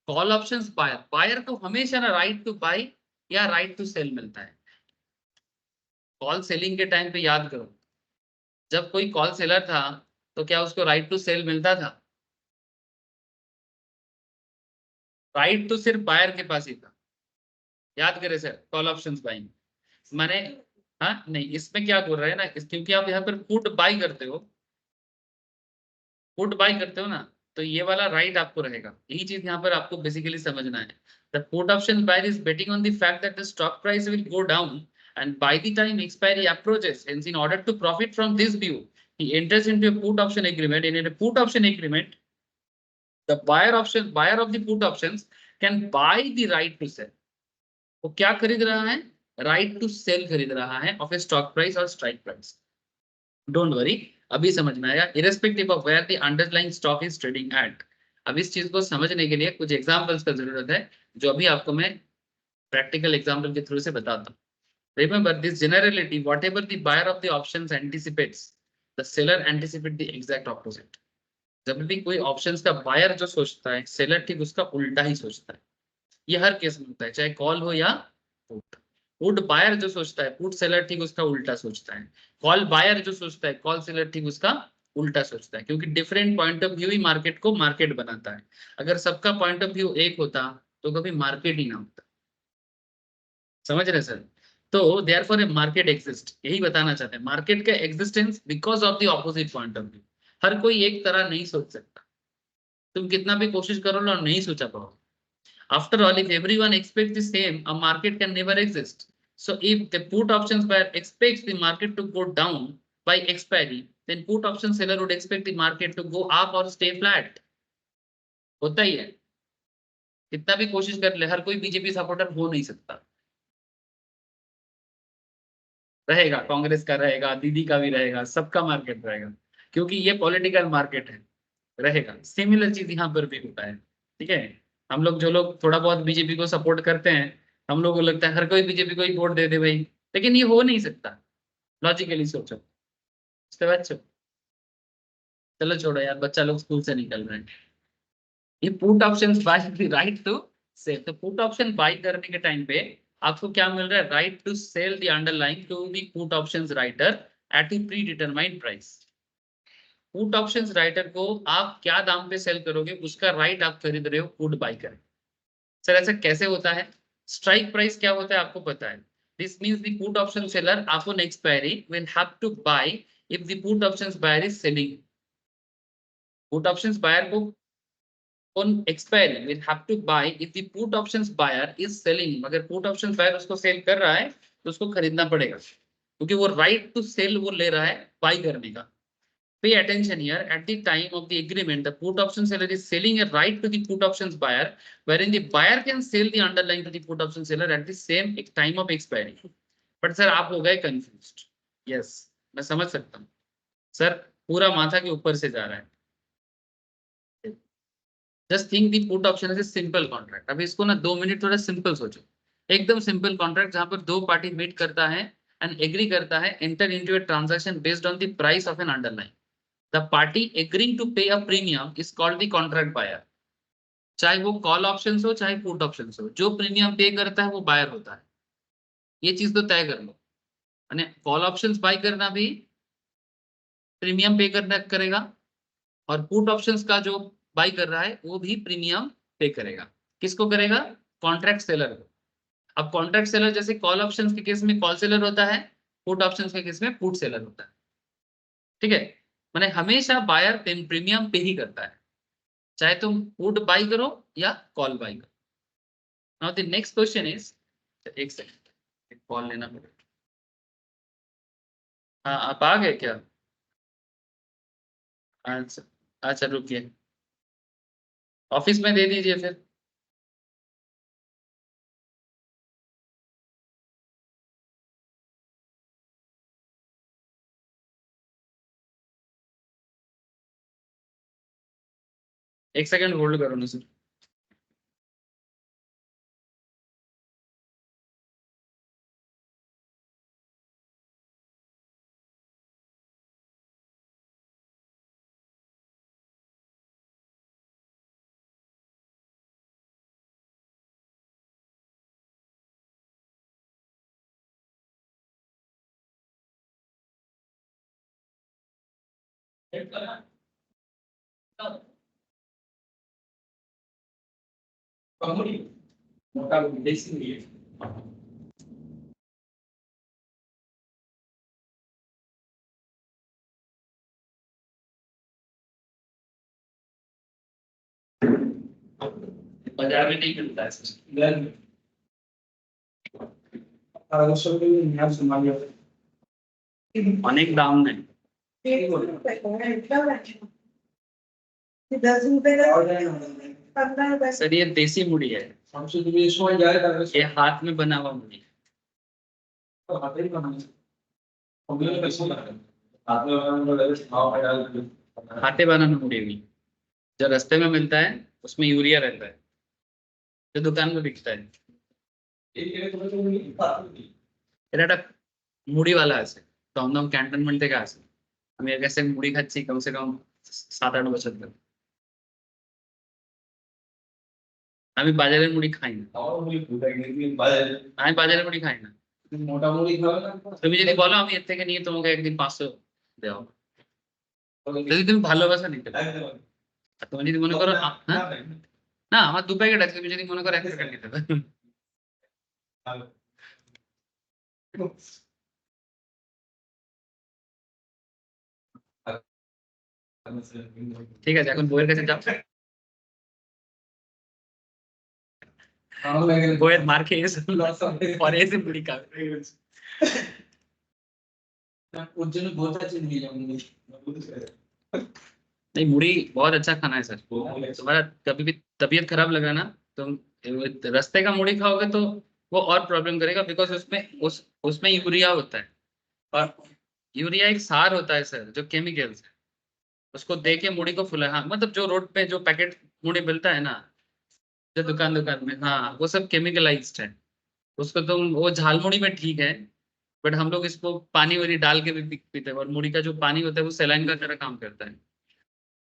Speaker 1: Call options buyer, buyer को हमेशा ना right to buy या right to sell मिलता है। Call selling के time पे याद करो, जब कोई कॉल सेलर था तो क्या उसको राइट टू सेल मिलता था? राइट तो सिर्फ बायर के पास ही था, याद करें सर, कॉल ऑप्शंस बाइंग माने, हाँ नहीं इसमें क्या बोल रहे हैं ना, क्योंकि आप यहाँ पर पुट बाई करते हो, पुट बाई करते हो ना, तो ये वाला राइट आपको रहेगा। यही चीज यहाँ पर आपको बेसिकली समझना है। The put option buyer is betting on the fact that the stock price will go down and by the time expiry approaches, hence in order to profit from this view, he enters into a put option agreement. And in a put option agreement, the buyer of the put options can buy the right to sell. वो क्या खरीद रहा है? Right to cell खरीद रहा है of a stock price और strike price. Don't worry, अभी समझ में आया, irrespective of where the underlying stock is trading at. अब इस चीज को समझने के लिए कुछ एग्जांपल्स का जरूरत है, जो अभी आपको मैं प्रैक्टिकल एग्जांपल के थ्रू से बताता हूँ। Remember this generality, whatever the buyer of the options anticipates, the seller anticipate the exact opposite. जब भी कोई ऑप्शंस का बायर जो सोचता है, सेलर ठीक उसका उल्टा ही सोचता है। ये हर केस में होता है, चाहे कॉल हो या पुट। पुट बायर जो सोचता है, पुट सेलर ठीक उसका उल्टा सोचता है। कॉल बायर जो सोचता है, कॉल सेलर ठीक उसका उल्टा सोचता है, क्योंकि different point of view he market को मार्केट बनाता है। अगर सबका पॉइंट ऑफ व्यू एक होता तो कभी मार्केट ही ना होता। समझ रहे सर? तो देयरफॉर ए मार्केट एग्जिस्ट, यही बताना चाहते हैं, मार्केट का existence because of the opposite point of view. हर कोई एक तरह नहीं सोच सकता, तुम कितना भी कोशिश करो ना नहीं सोचा पाओ। After all, if everyone expects the same, a market can never exist. So if the put options buyer expects the market to go down by expiry, then put option seller would expect the market to go up or stay flat. होता ही है, कितना भी कोशिश कर ले, हर कोई BJP supporter हो नहीं सकता। रहेगा, कांग्रेस का रहेगा, दीदी का भी रहेगा, सबका मार्केट रहेगा, क्योंकि ये पॉलिटिकल मार्केट है, रहेगा। सिमिलर चीज यहाँ पर भी होता है, ठीक है। हम लोग जो लोग थोड़ा बहुत बीजेपी को सपोर्ट करते हैं, हम लोग को लगता है हर कोई बीजेपी को ही वोट दे दे भाई, लेकिन ये हो नहीं सकता, लॉजिकली सोचो। उसके बाद चलो छोड़ो यार, बच्चा लोग स्कूल से निकल रहे हैं। ये put option buy right to sell, तो पुट ऑप्शन बाय करने के टाइम पे आपको क्या मिल रहा है, right to sell the underline to the put options writer at a predetermined price. Put options writer को आप क्या दाम पे सेल करोगे, उसका राइट आप खरीद रहे हो पुट बाय करें। सर ऐसा कैसे होता है? स्ट्राइक प्राइस क्या होता है आपको पता है? This means the put option seller upon expiry will have to buy if the put options buyer is selling. Put options buyer को on expiry will have to buy if the put options buyer is selling। अगर put options buyer उसको cell कर रहा है तो उसको खरीदना पड़ेगा, क्योंकि वो राइट टू सेल वो ले रहा है बाय करने का। Pay attention here, at the time of the agreement the put option seller is selling a right to the put options buyer, wherein the buyer can sell the underlying to the put option seller at the same time of expiry। but sir आप हो गए confused। yes, मैं समझ सकता हूँ sir, पूरा माथा के ऊपर से जा रहा है। Just think the put option is simple contract. अभी इसको ना 2 मिनट थोड़ा सिंपल सोचो, एकदम सिंपल कॉन्ट्रैक्ट जहां पर दो पार्टी मीट करता है एंड एग्री करता है, enter into a transaction based on the price of an underline. The party agreeing to pay a premium is called the contract buyer. चाहे वो कॉल ऑप्शन हो चाहे पुट ऑप्शन हो, जो प्रीमियम पे करता है वो बायर होता है। ये चीज तो तय कर लो। कॉल ऑप्शंस बाय करना भी प्रीमियम पे करना करेगा, और पुट ऑप्शंस का जो बाय कर रहा है वो भी प्रीमियम पे करेगा। किसको करेगा? कॉन्ट्रैक्ट सेलर को। अब कॉन्ट्रैक्ट सेलर जैसे कॉल ऑप्शंस के केस में कॉल सेलर होता है, पुट ऑप्शंस के केस में पुट सेलर होता है, ठीक है। माने हमेशा बायर प्रीमियम पे ही करता है, चाहे तुम पुट बाय करो या कॉल बाय करो। Now the next question is, एक सेकंड कॉल लेना पड़ेगा। हाँ आप आ गए क्या? अच्छा अच्छा रुकिए, ऑफिस में दे दीजिए फिर। एक सेकंड होल्ड करो ना सर। मोटा देसी नहीं है। बाजार में नहीं मिलता है सर। অনেক দাম নেই।
Speaker 3: 10 रुपए का 15 रुपए
Speaker 1: सर ये देसी मुड़ी है, ये हाथ में बना हुआ मुड़ी है। हाथे बनाना मुड़ी हुई, जो रास्ते में मिलता है उसमें यूरिया रहता है, जो दुकान में बिकता है। এটা একটা মুড়িওয়ালা আছে, দমদম ক্যান্টনমেন্ট থেকে আসে। আমি এর কাছে মুড়ি খাচ্ছি কমসে কম 7-8 বছর ধরে। আমি বাজারের মুড়ি খাই না, আমি বাজারের মুড়ি খাই না।
Speaker 4: মোটামুটি
Speaker 1: তুমি যদি বলো আমি এর থেকে নিয়ে তোমাকে একদিন 500 দেওয়া, যদি তুমি ভালোবাসা নিতে পারো। আর তুমি যদি মনে করো হ্যাঁ, না আমার 2 প্যাকেট আছে, তুমি যদি মনে করো 1 প্যাকেট নিতে পারো। ঠিক আছে, এখন বইয়ের কাছে যাও। गोयत मार के ये सब और ऐसे मुड़ी खा
Speaker 4: उज्जैन में बहुत अच्छी मिली जाऊंगी।
Speaker 1: नहीं, मुड़ी बहुत अच्छा खाना है सर। तुम्हारा कभी भी तबीयत खराब लगा ना, तुम रास्ते का मुड़ी खाओगे तो वो और प्रॉब्लम करेगा, बिकॉज उसमें यूरिया होता है, और यूरिया एक सार होता है सर, जो केमिकल्स है, उसको दे के मुड़ी को फुला। हाँ, मतलब जो रोड पे जो पैकेट मुड़ी मिलता है ना, जो दुकान दुकान में, हाँ वो सब केमिकलाइज्ड है। उसको तुम वो झाल मुड़ी में ठीक है, बट हम लोग इसको पानी वानी डाल के भी पीते हैं, और मुड़ी का जो पानी होता है वो सलाइन का तरह काम करता है।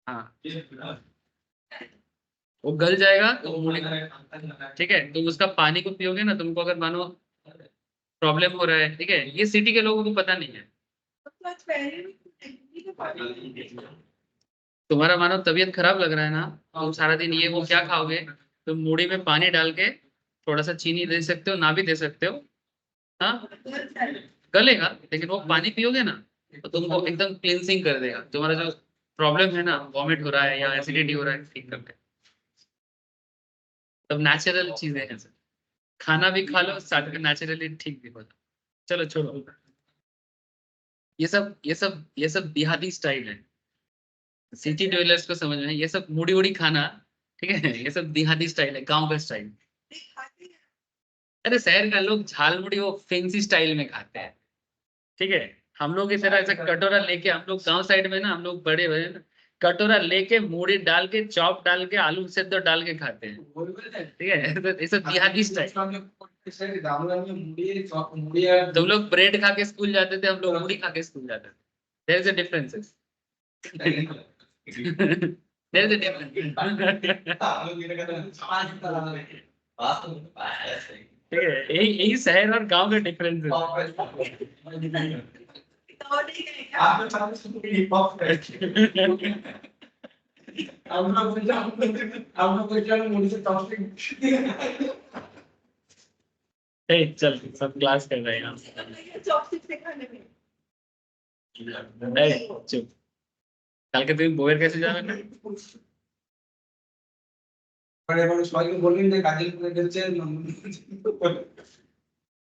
Speaker 1: हाँ, वो गल जाएगा तो मुड़ी, ठीक है, तुम उसका पानी को पियोगे ना, तुमको अगर मानो प्रॉब्लम हो रहा है, ठीक है, ये सिटी के लोगों को पता नहीं है। तुम्हारा मानो तबीयत खराब लग रहा है ना, तुम सारा दिन ये वो क्या खाओगे, तुम मुड़ी में पानी डाल के थोड़ा सा चीनी दे सकते हो, ना भी दे सकते हो, हाँ गलेगा, लेकिन वो पानी पियोगे ना तो तुमको एकदम क्लींसिंग कर देगा, तुम्हारा जो प्रॉब्लम है ना, वॉमिट हो रहा है या एसिडिटी हो रहा है, ठीक कर देगा। तब नेचुरल चीजें हैं सर, खाना भी खा लो साथ में, नेचुरली ठीक भी हो जाए। चलो छोड़ो, ये सब बिहारी स्टाइल है, सिटी ड्वेलर्स को समझ में, ये सब मुड़ी उड़ी खाना, ठीक है, ये सब बिहारी स्टाइल है, गांव का स्टाइल। अरे शहर का लोग झाल मुड़ी वो फैंसी स्टाइल में खाते हैं, ठीक है, हम लोग इस तरह ऐसा कटोरा लेके, हम लोग गांव साइड में ना, हम लोग बड़े बड़े ना, कटोरा लेके मुड़ी डाल के चॉप डाल के आलू से तो डाल के खाते हैं, ठीक है, तो ये सब बिहारी स्टाइल। तुम लोग ब्रेड खा के स्कूल जाते थे, हम लोग मुड़ी खा के स्कूल जाते थे, there is a difference. There is a difference, ठीक है, यही शहर और गांव का डिफरेंस है। चल सब क्लास कर रहे हैं हम। चुप, कल के दिन बोयर कैसे जावे ना।
Speaker 4: बड़े बड़े सवाल बोलेंगे काजिल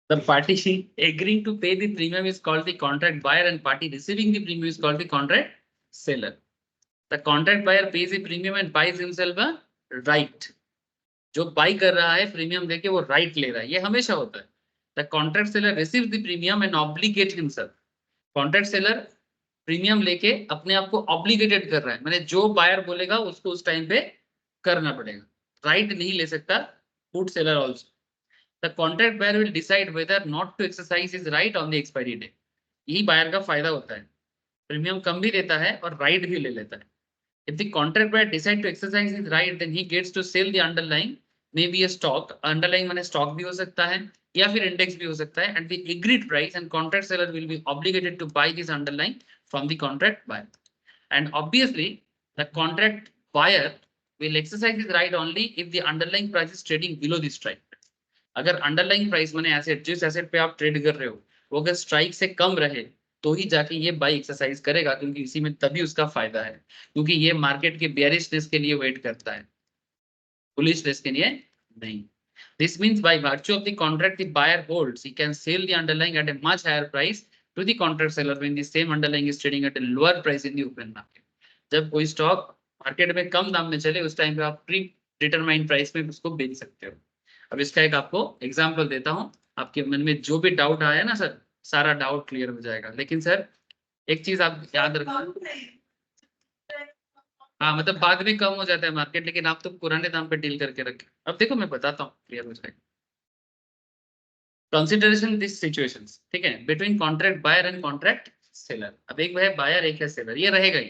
Speaker 1: The party agreeing to pay the premium is called the contract buyer, and party receiving the premium is called the contract seller. The contract buyer pays the premium and buys himself a right. जो by कर रहा है premium देके वो right ले रहा है, ये हमेशा होता है। The contract seller receives the premium and obligate himself. Contract seller premium लेके अपने आप को ऑब्लिगेटेड कर रहा है, मैंने जो बायर बोलेगा उसको उस टाइम पे करना पड़ेगा, राइट नहीं ले सकता food seller also. The contract buyer will decide whether not to exercise his right on the expiry day. यही बायर का फायदा होता है, प्रीमियम कम भी देता है और राइट भी ले लेता है। If the contract buyer decide to exercise his right, then he gets to sell the underlying, maybe a stock, underlying माने stock भी हो सकता है या फिर index भी हो सकता है, at the agreed price, and contract seller will be obligated to buy this underlying from the contract buyer. And obviously, the contract buyer will exercise his right only if the underlying price is trading below the strike. अगर underlying price माने asset, जिस asset पे आप trade कर रहे हो, वो अगर स्ट्राइक से कम रहे तो ही जाके ये बाई एक्सरसाइज करेगा, क्योंकि इसी में तभी उसका फायदा है, क्योंकि ये मार्केट के बेयरिशनेस के लिए वेट करता है, बुलिशनेस के लिए नहीं। This means by virtue of the contract the buyer holds, he can sell the underlying at a much higher price to the contract seller when the same underlying is trading at a lower price in the open market. जब कोई stock market में कम दाम में चले, उस time पे आप pre determined price में उसको बेच सकते हो। अब इसका एक आपको एग्जांपल देता हूं, आपके मन में जो भी डाउट आया ना सर, सारा डाउट क्लियर हो जाएगा। लेकिन सर एक चीज आप याद रखना, हाँ मतलब बाद में कम हो जाता है मार्केट, लेकिन आप तो पुराने दाम पे डील करके रखे। अब देखो मैं बताता हूँ, क्लियर हो जाएगा। कंसिडरेशन दिस सिचुएशंस, ठीक है, between contract buyer and contract seller. अब एक है बायर, एक है सेलर, ये रहेगा ही,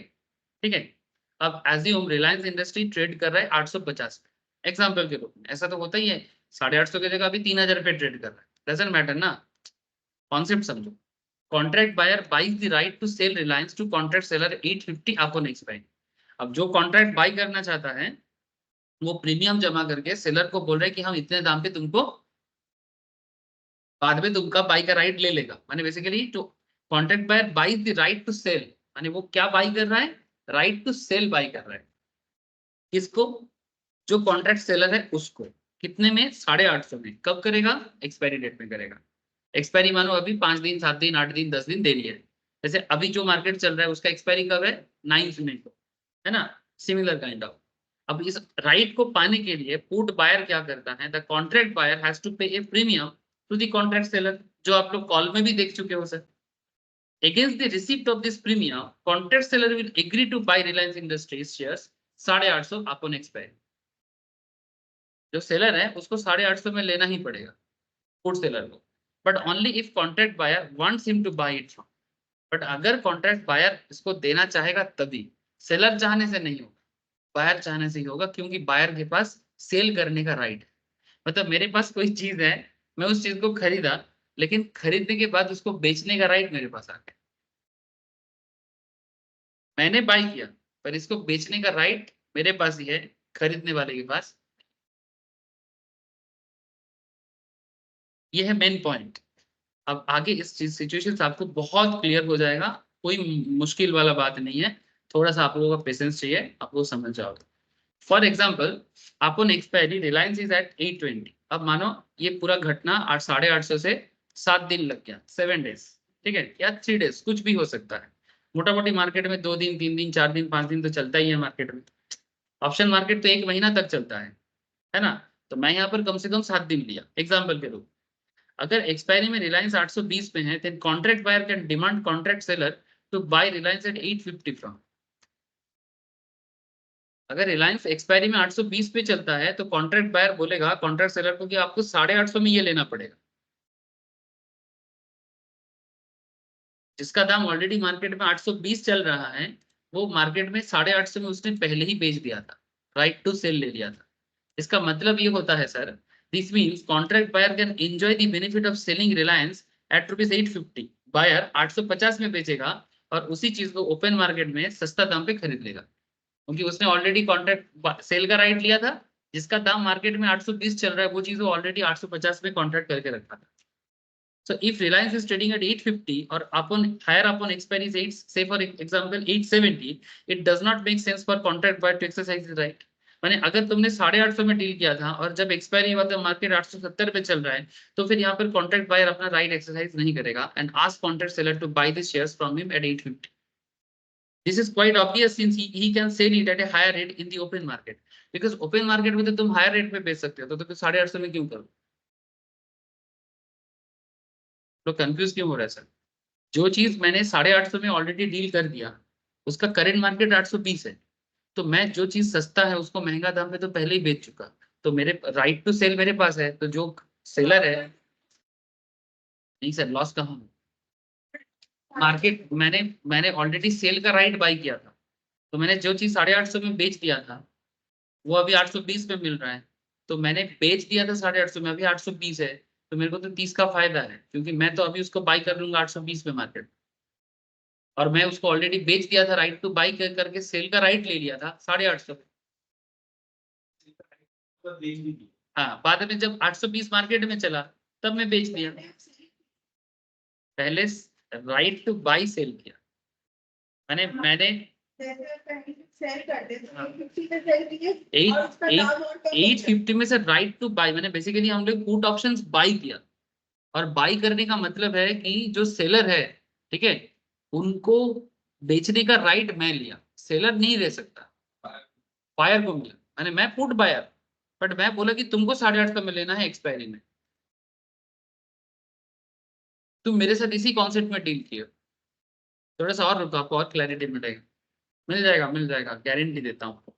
Speaker 1: ठीक है। अब एज्यूम रिलायंस इंडस्ट्री ट्रेड कर रहा है 850 एग्जाम्पल के रूप में, ऐसा तो होता ही है, 850 की जगह अभी 3000 पे ट्रेड कर रहा है, डजंट मैटर ना, कॉन्सेप्ट समझो। Contract buyer buys the right to sell Reliance to contract seller 850 upon expiry. अब जो कॉन्ट्रैक्ट बाई करना चाहता है वो प्रीमियम जमा करके सेलर को बोल रहे हैं कि हम इतने दाम पे तुमको बाद में तुमका बाई का राइट ले लेगा, माने बेसिकली तो contract buyer buys the right to sell, माने वो क्या बाई कर रहा है, राइट टू सेल बाई कर रहा है, किसको, जो कॉन्ट्रैक्ट सेलर है उसको, कितने में? 850 में। कब करेगा? एक्सपायरी डेट में करेगा। एक्सपायरी मानो अभी 5 दिन, 7 दिन, 8 दिन, 10 दिन देरी है। जैसे अभी जो मार्केट चल रहा है उसका एक्सपायरी कब है? 9 मई को, है ना? Similar kind of. अब इस राइट को पाने के लिए पुट बायर क्या करता है? The contract buyer has to pay a premium to the contract seller, जो आप लोग कॉल में भी देख चुके हो सर। Against the receipt of this premium, contract seller will agree to buy Reliance Industries shares 850 upon expiry. जो सेलर है उसको 850 में लेना ही पड़ेगा पुट सेलर को, but only if contract buyer wants him to buy it from. But अगर contract buyer इसको देना चाहेगा तभी, सेलर चाहने से नहीं होगा, बायर चाहने से ही होगा, क्योंकि बायर के पास सेल करने का राइट है। मतलब मेरे पास कोई चीज है, मैं उस चीज को खरीदा, लेकिन खरीदने के बाद उसको बेचने का राइट मेरे पास आ गया। मैंने बाय किया पर इसको बेचने का राइट मेरे पास ही है, खरीदने वाले के पास। ये है मेन पॉइंट। अब आगे इस चीज सिचुएशन से आपको बहुत क्लियर हो जाएगा, कोई मुश्किल वाला बात नहीं है, थोड़ा सा आप लोगों का पेशेंस चाहिए, आप लोग समझ जाओगे। फॉर एग्जाम्पल, अपन एक्सपायरी रिलायंस इज एट 820। अब मानो ये पूरा घटना 850 से 7 दिन लग गया, 7 डेज, ठीक है, या 3 डेज, कुछ भी हो सकता है। मोटा मोटी मार्केट में 2 दिन, 3 दिन, 4 दिन, 5 दिन तो चलता ही है मार्केट में। ऑप्शन मार्केट तो 1 महीना तक चलता है ना? तो मैं यहाँ पर कम से कम 7 दिन लिया एग्जाम्पल के रूप। अगर एक्सपायरी में रिलायंस 820 में है, then contract buyer can demand contract seller to buy Reliance at 850 from। अगर रिलायंस एक्सपायरी में 820 पे चलता है तो कॉन्ट्रैक्ट बायर बोलेगा कॉन्ट्रैक्ट सेलर को कि आपको 850 में ये लेना पड़ेगा, जिसका दाम ऑलरेडी मार्केट में 820 चल रहा है, वो मार्केट में 850 में उसने पहले ही बेच दिया था, राइट टू सेल ले लिया था। इसका मतलब ये होता है sir, this means contract buyer can enjoy the benefit of selling Reliance at ₹850। Buyer 850 में बेचेगा और उसी चीज को ओपन मार्केट में सस्ता दाम पे खरीद लेगा, क्योंकि उसने ऑलरेडी कॉन्ट्रैक्ट सेल का राइट लिया था। जिसका दाम मार्केट में 820 चल रहा है, वो चीज वो ऑलरेडी 850 में कॉन्ट्रैक्ट करके रखा था। So if Reliance is trading at 850 or higher upon expiry is 8, say for example 870, it does not make sense for contract buyer to exercise the right। माने अगर तुमने 850 में डील किया था और जब एक्सपायरी हुआ तो मार्केट 870 पे चल रहा है, तो फिर यहाँ पर कॉन्ट्रैक्ट बायर अपना राइट एक्सरसाइज नहीं करेगा and ask contract seller to buy the shares from him at 850। This is quite obvious since he can sell it at a higher rate in the open market, because open market में तो तुम higher rate पे बेच सकते हो, तो फिर 850 में क्यों करो? तो कंफ्यूज क्यों हो रहा है सर? जो चीज मैंने 850 में ऑलरेडी डील कर दिया, उसका करंट मार्केट 820 है, तो मैं जो चीज सस्ता है उसको महंगा दाम पे तो पहले ही बेच चुका, तो मेरे राइट टू सेल मेरे पास है। तो जो सेलर है, नहीं सर लॉस कहाँ है? मार्केट मैंने ऑलरेडी सेल का राइट बाय किया था, तो मैंने जो चीज 850 में बेच दिया था वो अभी 820 में मिल रहा है, तो मैंने बेच दिया था 850 में, अभी 820 है, तो मेरे को तो 30 का फायदा है, क्योंकि मैं तो अभी उसको बाय कर लूंगा 820 में मार्केट, और मैं उसको ऑलरेडी बेच दिया था, राइट टू बाई करके सेल का राइट ले लिया था 850 में। हाँ, बाद में जब 820 मार्केट में चला तब मैं बेच दिया। पहले राइट टू बाई सेल किया मैंने 850 में से राइट टू बाई, मैंने बेसिकली हम लोग पुट ऑप्शंस बाई किया, और बाई करने का मतलब है कि जो सेलर है, ठीक है, उनको बेचने का राइट मैं लिया, सेलर नहीं ले सकता, बायर को मिला। मैं पुट बायर, बट मैं बोला कि तुमको 850 में लेना है एक्सपायरी में। तुम मेरे साथ इसी कॉन्सेप्ट में डील किए, थोड़ा सा और रुको, आपको और क्लैरिटी मिलेगा, मिल जाएगा गारंटी देता हूँ।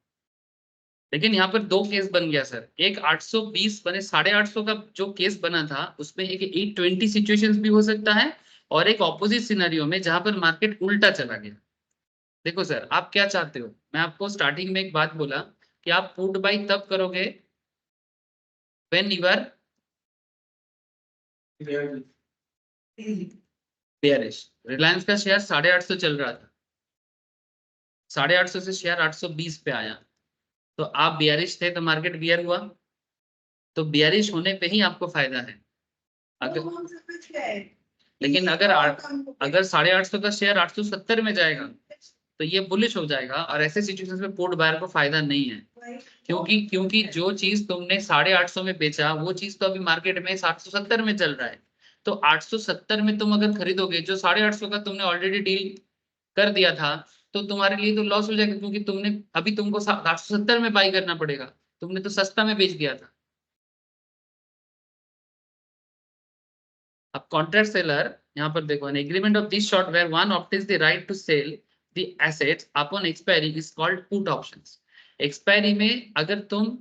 Speaker 1: लेकिन यहाँ पर 2 केस बन गया सर, एक 820 बने 850 का जो केस बना था उसमें एक 820 सिचुएशंस भी हो सकता है, और एक ऑपोजिट सिनेरियो में जहां पर मार्केट उल्टा चला गया। देखो सर, आप क्या चाहते हो? मैं आपको स्टार्टिंग में एक बात बोला कि आप पुट बाई तब करोगे when you are bearish. Reliance का शेयर 850 चल रहा था, 850 से शेयर 820 पे आया, तो आप बेयरिश थे तो मार्केट बियर हुआ, तो बेयरिश होने पे ही आपको फायदा है। लेकिन अगर 850 का शेयर 870 में जाएगा तो ये बुलिश हो जाएगा और ऐसे सिचुएशंस में पुट बायर को फायदा नहीं है, क्योंकि जो चीज तुमने 850 में बेचा वो चीज तो अभी मार्केट में 770 में चल रहा है। तो 870 में तुम अगर खरीदोगे, जो 850 का तुमने ऑलरेडी डील कर दिया था, तो तुम्हारे लिए तो लॉस हो जाएगा, क्योंकि तुमने अभी तुमको 870 में बाई करना पड़ेगा, तुमने तो सस्ता में बेच दिया था। अब कॉन्ट्रैक्ट सेलर यहाँ पर देखो, an agreement of this short where one obtains the right to sell the assets upon expiry is called put options. Expiry में अगर तुम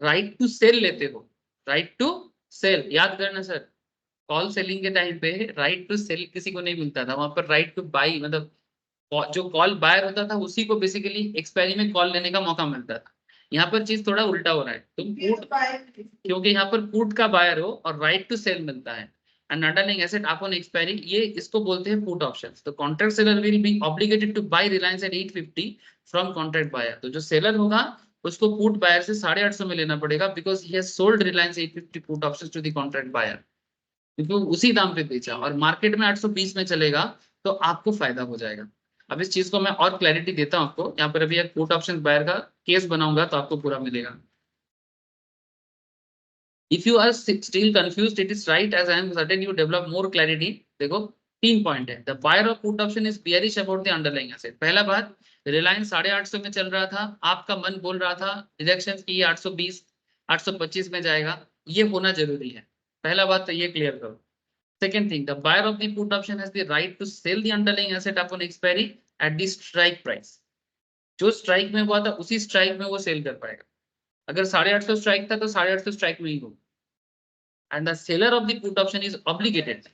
Speaker 1: राइट टू सेल लेते हो, राइट टू सेल याद करना सर, कॉल सेलिंग के टाइम पे right to cell किसी को नहीं मिलता था, वहां पर राइट टू बाई मतलब जो कॉल बायर होता था उसी को बेसिकली एक्सपायरी में कॉल लेने का मौका मिलता था। यहाँ पर चीज थोड़ा उल्टा हो रहा है, तुम पुट, क्योंकि यहाँ पर पुट का बायर हो और राइट टू सेल मिलता है and underlying asset upon expiry, ये इसको बोलते हैं पुट ऑप्शंस। तो contract seller will be obligated to buy Reliance at 850 from contract buyer. तो जो सेलर होगा उसको पुट बायर से 850 में लेना पड़ेगा, because he has sold Reliance 850 put options to the contract buyer, क्योंकि उसी दाम पे बेचा और मार्केट में 820 में चलेगा तो आपको फायदा हो जाएगा। अब इस चीज को मैं और क्लैरिटी देता हूं आपको, यहाँ पर अभी एक पुट ऑप्शन बायर का केस बनाऊंगा तो आपको पूरा मिलेगा। If you are still confused, it is right as I am certain you develop more clarity. देखो 3 पॉइंट है। The buyer of put option is bearish about the underlying asset। पहला बात, रिलायंस 850 में चल रहा था, आपका मन बोल रहा था डिडक्शन की 820 825 में जाएगा, ये होना जरूरी है। पहला बात तो ये क्लियर करो। Second thing, the buyer of the put option has the right to sell the underlying asset upon expiry at the strike price। जो स्ट्राइक में हुआ था उसी स्ट्राइक में वो सेल कर पाएगा। अगर 850 स्ट्राइक था तो 850 स्ट्राइक में ही होगा। And the seller of the put option is obligated,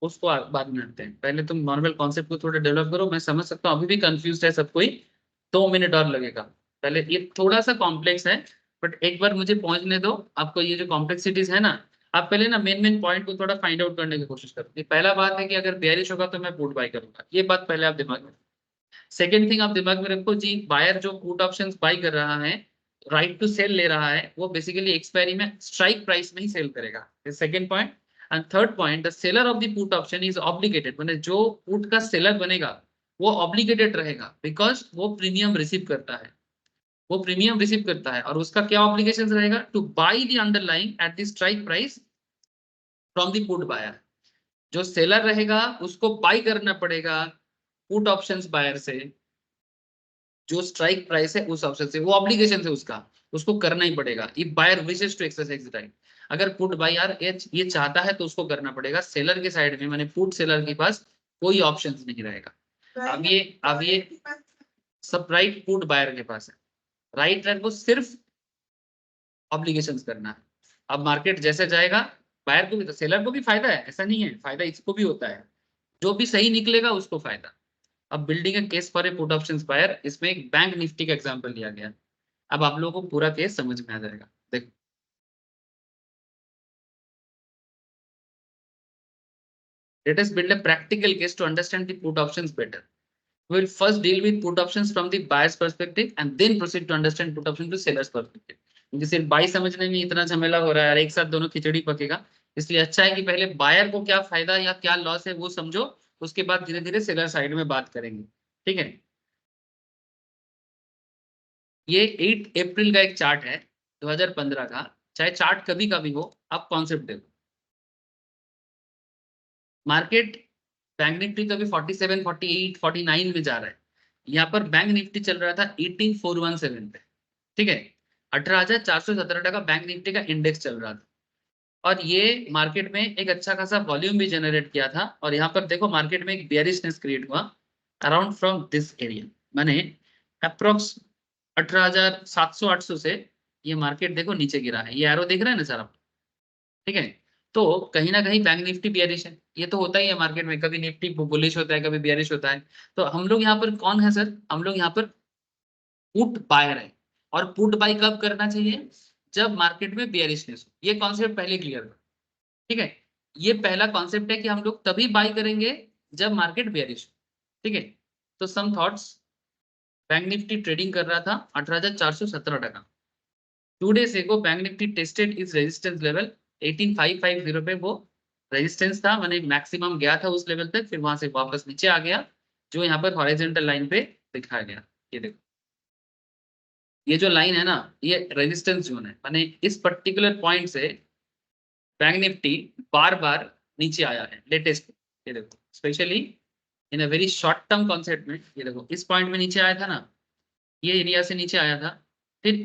Speaker 1: उसको बाद में आते हैं, पहले तुम नॉर्मल कॉन्सेप्ट को थोड़ा डेवलप करो। मैं समझ सकता हूँ अभी भी कंफ्यूज है सब कोई, 2 मिनट और लगेगा। पहले ये थोड़ा सा कॉम्प्लेक्स है, बट एक बार मुझे पहुंचने दो। आपको ये जो कॉम्प्लेक्सिटीज है ना, आप पहले ना मेन पॉइंट को थोड़ा फाइंड आउट करने की कोशिश करो। पहला बात है कि अगर बेयरिश होगा तो मैं पुट बाय करूंगा, ये बात पहले आप दिमाग में। सेकेंड थिंग आप दिमाग में रखो जी, बायर जो पुट ऑप्शन बाई कर रहा है, राइट टू सेल ले रहा है, वो बेसिकली एक्सपायरी में स्ट्राइक प्राइस में ही सेल करेगा। Second point. And third point, the seller of the put option is obligated, मतलब जो पुट का सेलर बनेगा वो ऑब्लिगेटेड रहेगा, बिकॉज वो प्रीमियम रिसीव करता है, वो प्रीमियम रिसीव करता है। और उसका क्या ऑब्लिगेशन रहेगा? To buy the underlying at the strike price from the put buyer. जो सेलर रहेगा उसको बाई करना पड़ेगा पुट ऑप्शंस बायर से, जो स्ट्राइक प्राइस है उस ऑप्शन से, वो ऑब्लिगेशन है उसका, उसको करना ही पड़ेगा। If buyer wishes to exercise right, अगर पुट बाय यार ये चाहता है तो उसको करना पड़ेगा। सेलर के साइड में, माने पुट सेलर के पास कोई ऑप्शंस नहीं रहेगा। अब ये सब राइट पुट बायर के पास है, राइट को सिर्फ ऑब्लिगेशंस करना है। अब मार्केट जैसे जाएगा, बायर को भी तो सेलर को भी फायदा है, ऐसा नहीं है, फायदा इसको भी होता है, जो भी सही निकलेगा उसको फायदा। अब building a case for a put options buyer, इसमें एक बैंक निफ्टी का एग्जांपल लिया गया। अब आप लोगों को पूरा केस समझ में आ जाएगा। देखो, let us build a practical case to understand the put options better. We will first deal with put options from the buyer's perspective and then proceed to understand put options to seller's perspective. क्योंकि सिर्फ by समझने में इतना झमेला हो रहा है, एक साथ दोनों खिचड़ी पकेगा, इसलिए अच्छा है कि पहले बायर को क्या फायदा या क्या लॉस है वो समझो, उसके बाद धीरे धीरे सेलर साइड में बात करेंगे। ठीक है, ये 8 अप्रैल का एक चार्ट है 2015 का। चाहे चार्ट कभी का भी हो, आप कॉन्सेप्ट देखो। मार्केट बैंक निफ्टी कभी 47, 48, 49 में जा रहा है, यहाँ पर बैंक निफ्टी चल रहा था 18417 पे। ठीक है, 18,417 का बैंक निफ्टी का इंडेक्स चल रहा था, और ये मार्केट में एक अच्छा खासा वॉल्यूम भी जनरेट किया था। और यहाँ पर देखो मार्केट में एक बेयरिशनेस क्रिएट हुआ अराउंड फ्रॉम दिस एरिया, माने अप्रोक्स 18,700-800 से ये मार्केट देखो नीचे गिरा है। ये एरो देख रहे हैं ना सर आप? ठीक है, तो कहीं ना कहीं बैंक निफ्टी बियरिश है, ये तो होता ही है मार्केट में, कभी निफ्टी बुलिश होता है कभी बियरिश होता है। तो हम लोग यहाँ पर कौन है सर? हम लोग यहाँ पर पुट बायर है, और पुट बाई कब करना चाहिए? जब मार्केट में बियरिशनेस हो। ये कॉन्सेप्ट पहले क्लियर करो। ठीक है, ये पहला कॉन्सेप्ट है कि हम लोग तभी बाई करेंगे जब मार्केट बियरिश हो। ठीक है, तो some thoughts. Bank Nifty trading कर रहा था 18,417 2 days ago bank Nifty tested इस रेजिस्टेंस लेवल 18,550 पे, वो रेजिस्टेंस था, मैंने मैक्सिमम गया था उस लेवल तक, फिर वहां से वापस नीचे आ गया, जो यहाँ पर हॉरिजॉन्टल लाइन पे दिखाया गया। ये देखो, ये जो लाइन है ना, ये रेजिस्टेंस जोन है, माने इस पर्टिकुलर पॉइंट से बैंक निफ्टी बार बार नीचे आया है लेटेस्ट। ये देखो, specially in a very short term concept में, ये देखो इस पॉइंट में नीचे आया था ना, ये एरिया से नीचे आया था, फिर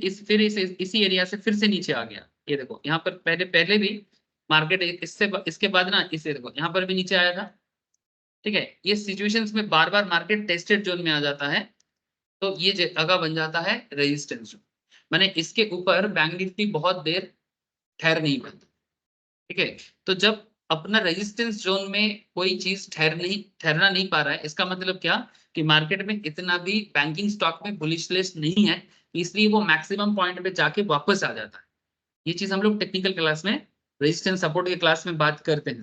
Speaker 1: इसी एरिया से फिर से नीचे आ गया। ये देखो यहाँ पर पहले पहले भी मार्केट इसके बाद ना, इसे देखो यहाँ पर भी नीचे आया था। ठीक है, ये सिचुएशंस में बार बार मार्केट टेस्टेड जोन में आ जाता है, तो ये जगह बन जाता है रेजिस्टेंस जोन। माने इसके ऊपर बैंक निफ्टी बहुत देर ठहर नहीं पाता। ठीक है, तो जब अपना रेजिस्टेंस जोन में कोई चीज ठहरना नहीं पा रहा है, इसका मतलब क्या कि मार्केट में इतना भी बैंकिंग स्टॉक में बुलिशनेस नहीं है, इसलिए वो मैक्सिमम पॉइंट पे जाके वापस आ जाता है। ये चीज हम लोग टेक्निकल क्लास में, रेजिस्टेंस सपोर्ट के क्लास में बात करते हैं।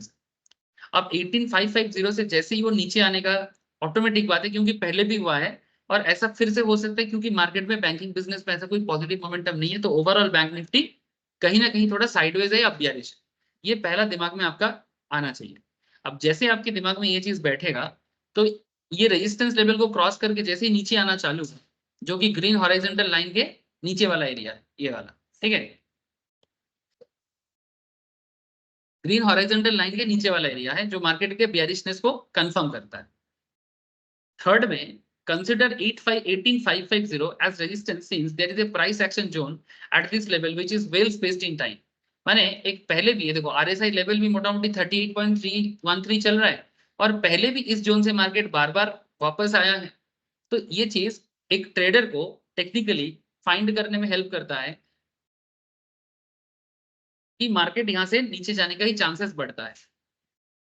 Speaker 1: अब 18550 से जैसे ही वो नीचे आने का ऑटोमेटिक बात है, क्योंकि पहले भी हुआ है और ऐसा फिर से हो सकता है, क्योंकि मार्केट में बैंकिंग बिजनेस में ऐसा कोई पॉजिटिव मोमेंटम नहीं है, तो ओवरऑल बैंक निफ्टी कहीं ना कहीं थोड़ा साइडवेज है या बियरिश है। ये पहला दिमाग में आपका आना चाहिए। अब जैसे आपके दिमाग में ये चीज बैठेगा, तो ये रेजिस्टेंस लेवल को क्रॉस करके जैसे ही नीचे आना चालू, जो कि ग्रीन हॉरिजॉन्टल लाइन के नीचे वाला एरिया है, ये वाला। ठीक है, ग्रीन हॉरिजॉन्टल लाइन के नीचे वाला एरिया है जो मार्केट के बियरिशनेस को कंफर्म करता है। थर्ड में, consider 18550 as resistance since there is a price action zone at this level which is well spaced in time। माने एक पहले भी, ये देखो RSI लेवल भी मोटा मोटी 38.313 चल रहा है, और पहले भी इस जोन से मार्केट बार बार वापस आया है। तो ये चीज एक ट्रेडर को टेक्निकली फाइंड करने में हेल्प करता है कि मार्केट यहाँ से नीचे जाने का ही चांसेस बढ़ता है।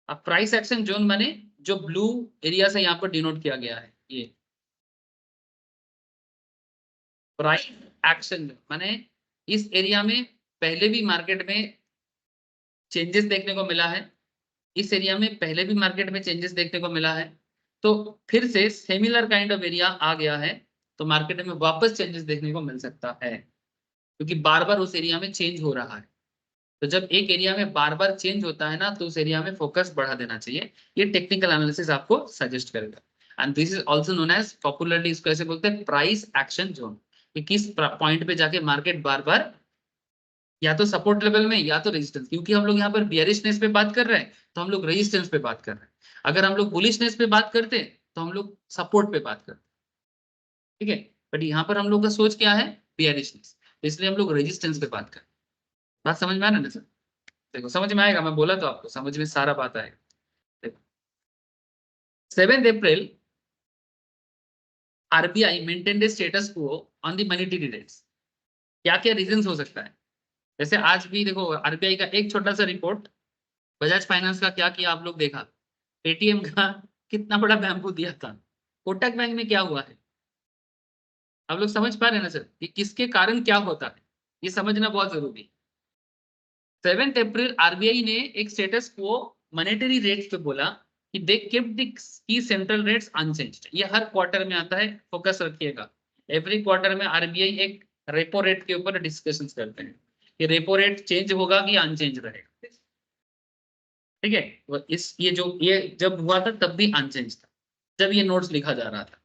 Speaker 1: अब प्राइस एक्शन जोन माने जो ब्लू एरिया से यहाँ पर डिनोट किया गया है, ये प्राइस एक्शन माने इस एरिया में पहले भी मार्केट में चेंजेस देखने को मिला है, इस एरिया में पहले भी मार्केट में चेंजेस देखने को मिला है, तो फिर से सिमिलर काइंड ऑफ एरिया आ गया है, तो मार्केट में वापस चेंजेस देखने को मिल सकता है, क्योंकि बार बार उस एरिया में चेंज हो रहा है। तो जब एक एरिया में बार बार चेंज होता है ना, तो उस एरिया में फोकस बढ़ा देना चाहिए। ये टेक्निकल एनालिसिस आपको सजेस्ट करेगा। And this is also known as, popularly इसको ऐसे बोलते हैं प्राइस एक्शन जोन, कि किस पॉइंट पे जाके मार्केट बार बार या तो सपोर्ट लेवल में या तो रेजिस्टेंस, क्योंकि हम लोग यहाँ पर बियरिशनेस पे बात कर रहे हैं तो हम लोग रेजिस्टेंस पे बात कर रहे हैं, अगर हम लोग बुलिशनेस पे बात करते तो हम लोग सपोर्ट पे बात करते। ठीक है, बट यहाँ पर हम लोग का सोच क्या है, बियरिशनेस, तो इसलिए हम लोग रेजिस्टेंस पे बात करें। बात समझ में आ रहा है ना सर? देखो समझ में आएगा, मैं बोला तो आपको समझ में सारा बात आएगा। देखो 7 अप्रैल आरबीआई मेंटेन्ड स्टेटस को ऑन द मॉनेटरी रेट्स। क्या क्या रीजंस हो सकता है? जैसे आज भी देखो आरबीआई का एक छोटा सा रिपोर्ट, बजाज फाइनेंस का क्या किया आप लोग देखा, पेटीएम का कितना बड़ा बैम्बू दिया था, कोटक बैंक में क्या हुआ है, आप लोग समझ पा रहे हैं ना सर, कि किसके कारण क्या होता है, ये समझना बहुत जरूरी है। 7 अप्रैल आरबीआई ने एक स्टेटस को मॉनेटरी रेट्स पे बोला कि they kept the key central rates unchanged. ये हर क्वार्टर में आता है, फोकस रखिएगा। एवरी क्वार्टर में आरबीआई एक रेपो रेट के ऊपर डिस्कशन करते हैं कि रेपो रेट चेंज होगा कि अनचेंज रहेगा। ठीक है, ये जब हुआ था तब भी अनचेंज था, जब ये नोट्स लिखा जा रहा था।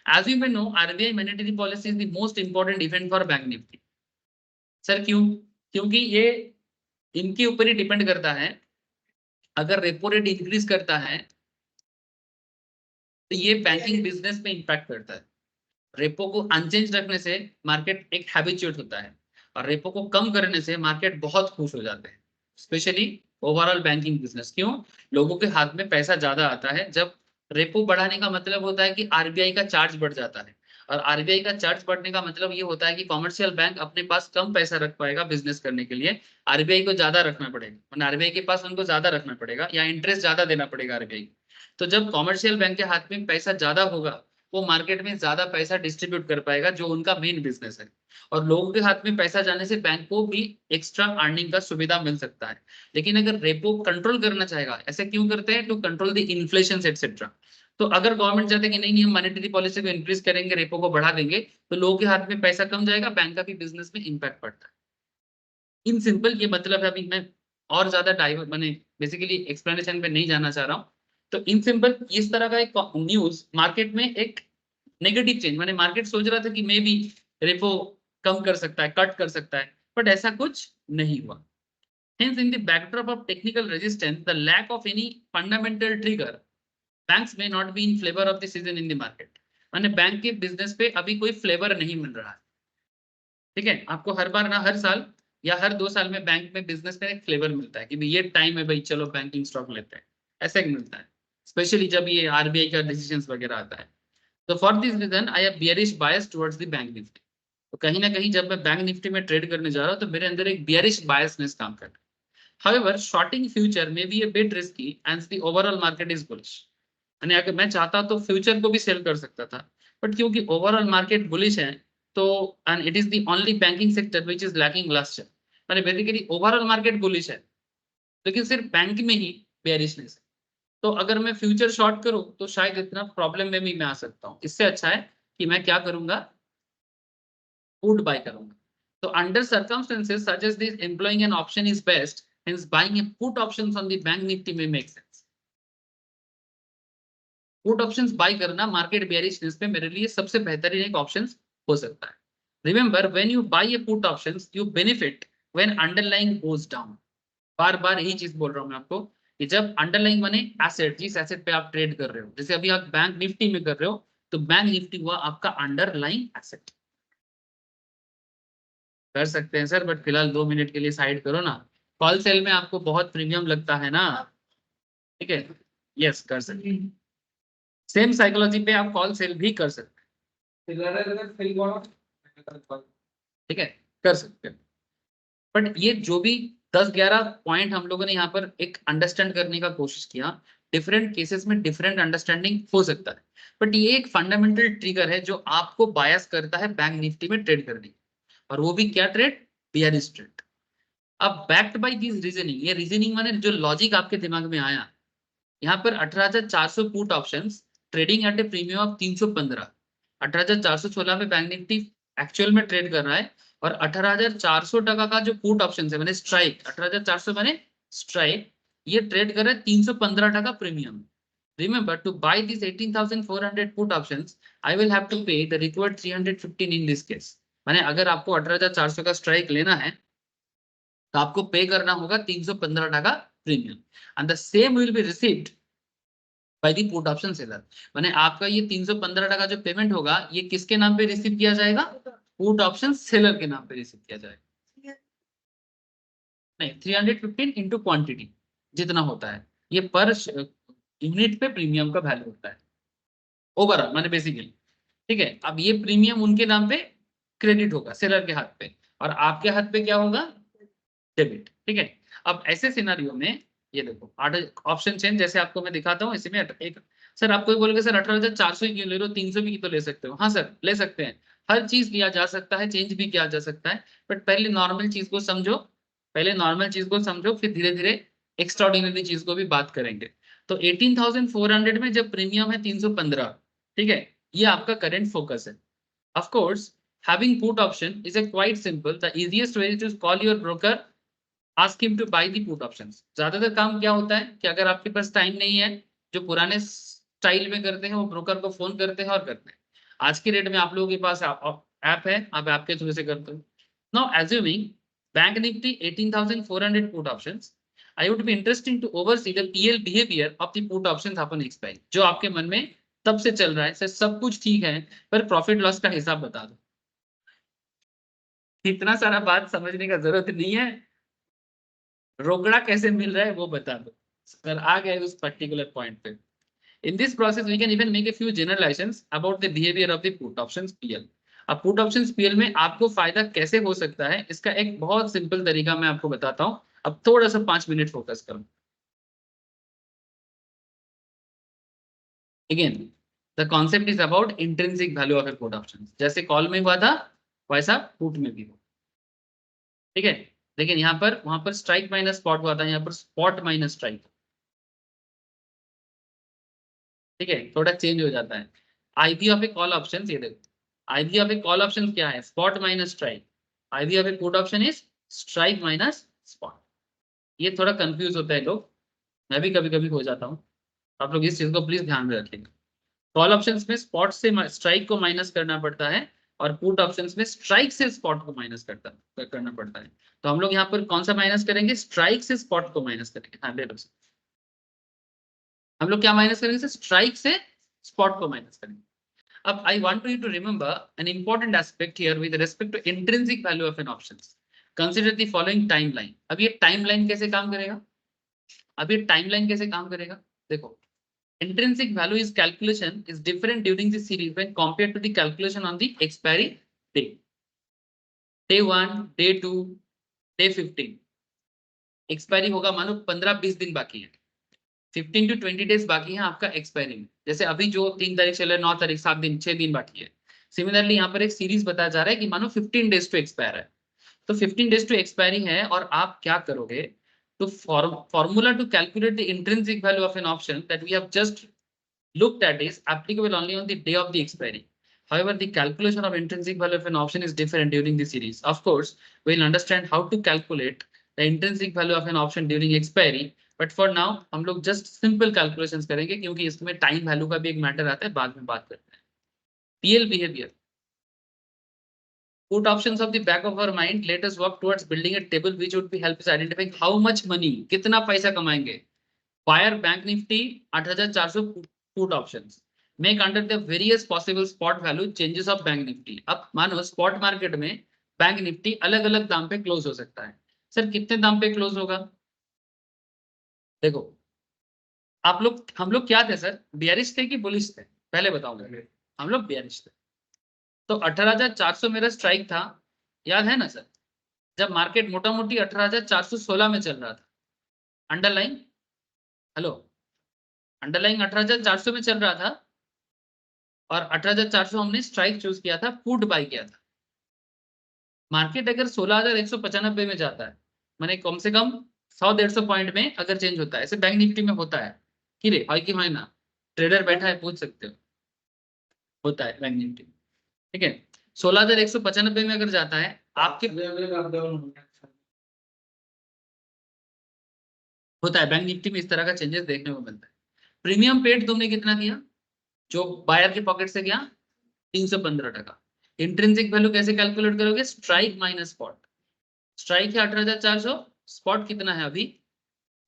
Speaker 1: As you may know, RBI monetary policy is the most important event for Bank Nifty। Sir क्यों? क्योंकि ये इनके ऊपर ही डिपेंड करता है। अगर रेपो रेट इंक्रीज करता है तो ये बैंकिंग बिजनेस में इंपैक्ट करता है। रेपो को अनचेंज रखने से मार्केट एक हैबिचुएट होता है, और रेपो को कम करने से मार्केट बहुत खुश हो जाते हैं, स्पेशली ओवरऑल बैंकिंग बिजनेस। क्यों? लोगों के हाथ में पैसा ज्यादा आता है। जब रेपो बढ़ाने का मतलब होता है कि आरबीआई का चार्ज बढ़ जाता है, और आरबीआई का चार्ज बढ़ने का मतलब ये होता है कि कॉमर्शियल बैंक अपने पास कम पैसा रख पाएगा बिजनेस करने के लिए, आरबीआई को ज्यादा रखना पड़ेगा, आरबीआई के पास उनको ज्यादा रखना पड़ेगा या इंटरेस्ट ज्यादा देना पड़ेगा आरबीआई। तो जब कॉमर्शियल बैंक के हाथ में पैसा ज्यादा होगा, वो मार्केट में ज्यादा पैसा डिस्ट्रीब्यूट कर पाएगा, जो उनका मेन बिजनेस है, और लोगों के हाथ में पैसा जाने से बैंक को भी एक्स्ट्रा अर्निंग का सुविधा मिल सकता है। लेकिन अगर रेपो कंट्रोल करना चाहेगा, ऐसे क्यों करते हैं, to control the inflation etcetera. तो अगर गवर्नमेंट चाहते हैं कि नहीं हम मॉनेटरी पॉलिसी को इंक्रीज करेंगे, रेपो को बढ़ा देंगे, तो लोगों के हाथ में पैसा कम जाएगा, बैंक का भी बिजनेस में इंपैक्ट पड़ता है। इन सिंपल ये मतलब है। अभी मैं और ज्यादा डाइवर मैंने बेसिकली एक्सप्लेनेशन पे नहीं जाना चाह रहा हूँ। तो इन सिंपल इस तरह का एक न्यूज मार्केट में एक नेगेटिव चेंज, मैंने मार्केट सोच रहा था कि मे बी रेपो कम कर सकता है, कट कर सकता है, बट ऐसा कुछ नहीं हुआ। Hence, in the backdrop of technical resistance, the lack of any fundamental trigger, banks may not be in flavor of the season in the market. माने बैंक के बिजनेस पे अभी कोई फ्लेवर नहीं मिल रहा है। ठीक है, आपको हर बार ना हर साल या हर 2 साल में बैंक में बिजनेस में एक फ्लेवर मिलता है कि भाई ये टाइम है, भाई चलो बैंकिंग स्टॉक लेते हैं, ऐसा एक मिलता है, स्पेशली जब ये आरबीआई का डिसीजंस वगैरह आता है। तो for this reason I have bearish bias towards the bank Nifty. तो कहीं ना कहीं जब मैं बैंक निफ्टी में ट्रेड करने जा रहा हूँ तो मेरे अंदर एक बियरिश बायसनेस काम कर रहा है। However, shorting future may be a bit risky as the overall market is bullish. यानी अगर मैं चाहता तो फ्यूचर को भी सेल कर सकता था, बट क्योंकि ओवरऑल मार्केट बुलिश है तो and it is the only banking sector which is lacking last year. माने बेसिकली ओवरऑल मार्केट बुलिश है लेकिन सिर्फ बैंक में ही बेयरिशनेस है। तो अगर मैं फ्यूचर शॉर्ट करूं तो शायद इतना प्रॉब्लम में भी मैं आ सकता हूं। इससे अच्छा है कि मैं क्या करूंगा, पुट बाय करूंगा। तो under circumstances such as this employing an option is best, hence buying a put options on the bank nifty may make sense. Put options buy करना मार्केट बेयरिशनेस पे मेरे लिए सबसे बेहतरीन एक ऑप्शन हो सकता है। Remember when you buy a put options you benefit when underlying goes down. बार बार यही चीज बोल रहा हूं मैं आपको कि जब अंडरलाइंग माने एसेट, जिस एसेट पे आप ट्रेड कर रहे हो, जैसे अभी आप बैंक निफ्टी में कर रहे हो तो बैंक निफ्टी हुआ आपका अंडरलाइंग एसेट। कर सकते हैं सर, बट फिलहाल 2 मिनट के लिए साइड करो ना। कॉल सेल में आपको बहुत प्रीमियम लगता है ना, ठीक है, यस कर सकते हैं। सेम साइकोलॉजी पे आप कॉल सेल भी कर सकते हैं, ठीक है, कर सकते हैं। बट ये जो भी 10-11 पॉइंट हम लोगों ने यहाँ पर एक अंडरस्टैंड करने का कोशिश किया, डिफरेंट केसेस में डिफरेंट अंडरस्टैंडिंग हो सकता है, बट ये एक फंडामेंटल ट्रिगर है जो आपको बायस करता है बैंक निफ्टी में ट्रेड करने की, और वो भी क्या ट्रेड, बियरिश ट्रेड। अब बैक्ड बाय दिस रीजनिंग, ये रीजनिंग माने जो लॉजिक आपके दिमाग में आया, यहाँ पर 18,400 put options trading at A premium of 315। 18,416 में बैंक निफ्टी एक्चुअल में ट्रेड कर रहा है, और 18,400 टका का जो पुट ऑप्शन है मैंने स्ट्राइक, 18,400 मैंने स्ट्राइक, ये ट्रेड कर रहा है 315 टका premium. Remember, to buy these 18,400 put options, I will have to pay the required 315 in this case. माने अगर आपको 18,400 का स्ट्राइक लेना है तो आपको पे करना होगा 315 टका premium, and the same will be received by the put option seller. माने आपका ये 315 टका जो पेमेंट होगा ये किसके नाम पे रिसीव किया जाएगा, पुट ऑप्शन सेलर के नाम पे रिसीव किया जाएगा। नहीं, 315 इंटू क्वांटिटी जितना होता है, ये पर यूनिट पे प्रीमियम का वैल्यू होता है ओवरऑल माने बेसिकली, ठीक है। अब ये प्रीमियम उनके नाम पे क्रेडिट होगा सेलर के हाथ पे, और आपके हाथ पे क्या होगा, डेबिट, ठीक है। अब ऐसे सिनारियो में ये देखो ऑप्शन चेंज, जैसे आपको मैं दिखाता हूँ इसमें एक, सर आपको बोलोगे सर 18,400 ही क्यों ले रहे हो, 300 भी तो ले सकते हो। हाँ सर ले सकते हैं, हर चीज किया जा सकता है, चेंज भी किया जा सकता है, बट पहले नॉर्मल चीज को समझो, पहले नॉर्मल चीज को समझो, फिर धीरे धीरे एक्स्ट्राऑर्डिनरी चीज को भी बात करेंगे। तो 18,400 में जब प्रीमियम है 315, ठीक है, ये आपका करेंट फोकस है। Of course having put option is a quite simple, the easiest way to call your broker, ask him to buy the put options। ज्यादातर काम क्या होता है कि अगर आपके पास टाइम नहीं है, जो पुराने स्टाइल में करते हैं वो ब्रोकर को फोन करते हैं और करते हैं। आज के डेट में आप लोगों के पास ऐप है, आप ऐप के थ्रू से करते हो। Now assuming bank Nifty 18,400 put options, I would be interesting to oversee the PL behavior of the put options upon expiry। जो आपके मन में तब से चल रहा है, सर सब कुछ ठीक है पर प्रॉफिट लॉस का हिसाब बता दो। इतना सारा बात समझने का जरूरत नहीं है, रोकड़ा कैसे मिल रहा है वो बता दो। सर आ गए उस पर्टिकुलर पॉइंट पे। In this process, we can even make a few generalizations about the behavior of the put options PL। अब पुट ऑप्शंस पीएल में आपको फायदा कैसे हो सकता है, इसका एक बहुत सिंपल तरीका मैं आपको बताता हूं। अब थोड़ा सा 5 मिनट फोकस करो। Again the concept is about intrinsic value of a put option, जैसे कॉल में हुआ था वैसा पुट में भी हो, ठीक है। लेकिन यहाँ पर वहां पर स्ट्राइक माइनस स्पॉट हुआ था, यहाँ पर स्पॉट माइनस स्ट्राइक, ठीक है, थोड़ा चेंज हो जाता है। IV of a call option, ये देखो IV of a call option क्या है, spot minus strike. IV of a put option is strike minus spot. ये थोड़ा कंफ्यूज होता है लोग, मैं भी कभी कभी हो जाता हूँ, आप लोग इस चीज को प्लीज ध्यान में रखिएगा। कॉल ऑप्शंस में स्पॉट से स्ट्राइक को माइनस करना पड़ता है और पुट ऑप्शंस में स्ट्राइक से स्पॉट को माइनस करना पड़ता है। तो हम लोग यहाँ पर कौन सा माइनस करेंगे, स्ट्राइक से स्पॉट को माइनस करेंगे। हाँ ले लो, हम लोग क्या माइनस करेंगे, स्ट्राइक से स्पॉट को माइनस करेंगे। अब I want you to remember an important aspect here with respect to intrinsic value of an options. Consider the following timeline. अब ये timeline कैसे काम करेगा, अब ये timeline कैसे काम करेगा, देखो intrinsic value is calculation is different during the series when compared to the calculation on the expiry date. Day 1, day 2, day 15 expiry होगा, मानो 15-20 दिन बाकी है, 15 to 20 डेज बाकी है आपका एक्सपायरी में। जैसे अभी जो 3 तारीख चल रहा है, 9 तारीख, 7 दिन, 6 दिन बाकी है। सिमिलरली यहाँ पर एक सीरीज बताया जा रहा है कि मानो 15 डेज टू एक्सपायर है, तो 15 डेज टू एक्सपायरी है और आप क्या करोगे, तो formula to calculate the intrinsic value of an option that we have just looked at is applicable only on the day of the expiry. However, the calculation of intrinsic value of an option is different during the series. Of course, we'll understand how to calculate the intrinsic value of an option during expiry. But for now, हम लोग just simple calculations करेंगे क्योंकि इसमें time value का भी एक matter आता है, बाद में बात करते हैं। PL behavior. Put options of the back of our mind. Let us work towards building a table which would be help us identifying how much money, कितना पैसा कमाएंगे। Buyer Bank Nifty 8400 put options. Make under the various possible spot value changes of Bank Nifty. अब मानो spot market में bank Nifty अलग अलग दाम पे क्लोज हो सकता है। सर कितने दाम पे क्लोज होगा, देखो हम लोग क्या थे सर, बियरिश थे कि बुलिश थे, पहले बताऊंगा। हम लोग बियरिश थे, तो 18,400 मेरा स्ट्राइक था, याद है ना सर, जब मार्केट मोटा मोटी 18,416 में चल रहा था। अंडरलाइन, हेलो, अंडरलाइन 18,400 में चल रहा था और 18,400 हमने स्ट्राइक चूज किया था, पुट बाय किया था। मार्केट अगर 16,195 में जाता है, माने कम से कम 100-150 पॉइंट में अगर चेंज होता है, ऐसे बैंक निफ्टी में होता है कि रे हाई की मायना, ट्रेडर बैठा है पूछ सकते हो, होता है बैंक निफ्टी, ठीक है। 16,195 में अगर जाता है आपके, होता है बैंक निफ्टी में इस तरह का चेंजेस देखने को मिलता है। प्रीमियम पेड तुमने कितना किया, जो बायर के पॉकेट से गया 315 टका। इंट्रिंसिक वैल्यू कैसे कैलकुलेट करोगे, स्ट्राइक माइनस स्पॉट। स्ट्राइक है 18,400, स्पॉट कितना है अभी,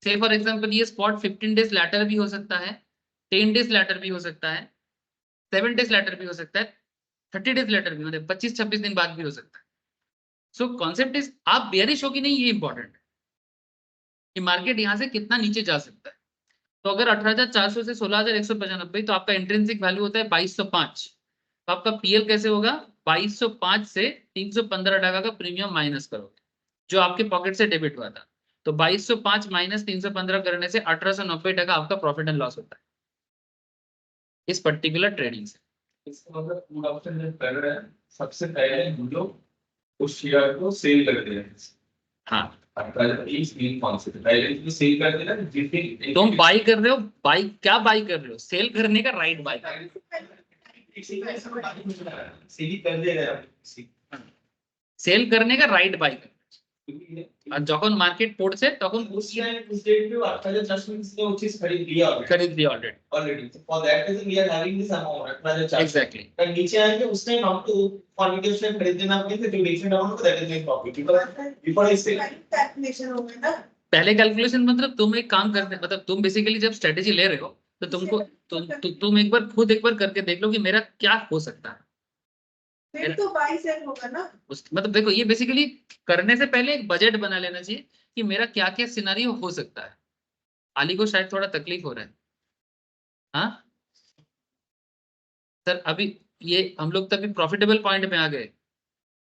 Speaker 1: से फॉर एग्जांपल ये स्पॉट 15 डेज लैटर भी हो सकता है, 10 डेज लैटर भी हो सकता है, 7 डेज लैटर भी हो सकता है, 30 डेज लैटर भी, मतलब 25-26 दिन बाद भी हो सकता है। सो कॉन्सेप्ट इज आप बेयरिश हो कि नहीं, ये इंपॉर्टेंट है कि मार्केट यहाँ से कितना नीचे जा सकता है। तो अगर 18,400 से 16,195, तो आपका इंट्रिंसिक वैल्यू होता है 2205। तो आपका पीएल कैसे होगा, 2205 से 315 टका का प्रीमियम माइनस करोगे जो आपके पॉकेट से डेबिट हुआ था, तो 2205 माइनस 315 करने से 1890 टका आपका प्रॉफिट एंड लॉस होता है इस पर्टिकुलर ट्रेडिंग से।
Speaker 4: इसका मतलब पुट ऑप्शन जब कर रहे हैं, सबसे पहले हम लोग उस शेयर को सेल कर दे रहे हैं।
Speaker 1: हाँ,
Speaker 4: सेल कर देना,
Speaker 1: तुम बाई कर रहे हो, बाई क्या बाई कर रहे हो, सेल करने का राइट बाई कर रहे हो, सेल करने का राइट बाई कर, আর যখন মার্কেট পড়ছে তখন
Speaker 4: उस डेट पे 18,400 किसने वो चीज खरीद लिया
Speaker 1: खरीद लिया already
Speaker 4: for that reason we are having this amount 18,400
Speaker 1: exactly.
Speaker 4: और नीचे आके उसने हम तो क्वांटिटी उसने खरीद देना अपने से जो different amount that is my profit before इससे
Speaker 3: कैलकुलेशन होगा ना,
Speaker 1: पहले कैलकुलेशन मतलब तुम एक काम करते, मतलब तुम बेसिकली जब स्ट्रेटेजी ले रहे हो तो तुमको तुम एक बार खुद एक बार करके देख लो कि मेरा क्या हो सकता है,
Speaker 3: फिर तो बाई सेल होगा ना।
Speaker 1: मतलब देखो ये बेसिकली करने से पहले एक बजट बना लेना चाहिए कि मेरा क्या क्या सिनेरियो हो सकता है। आली को शायद थोड़ा तकलीफ हो रहा है, हाँ सर, अभी ये हम लोग तभी प्रॉफिटेबल पॉइंट में आ गए।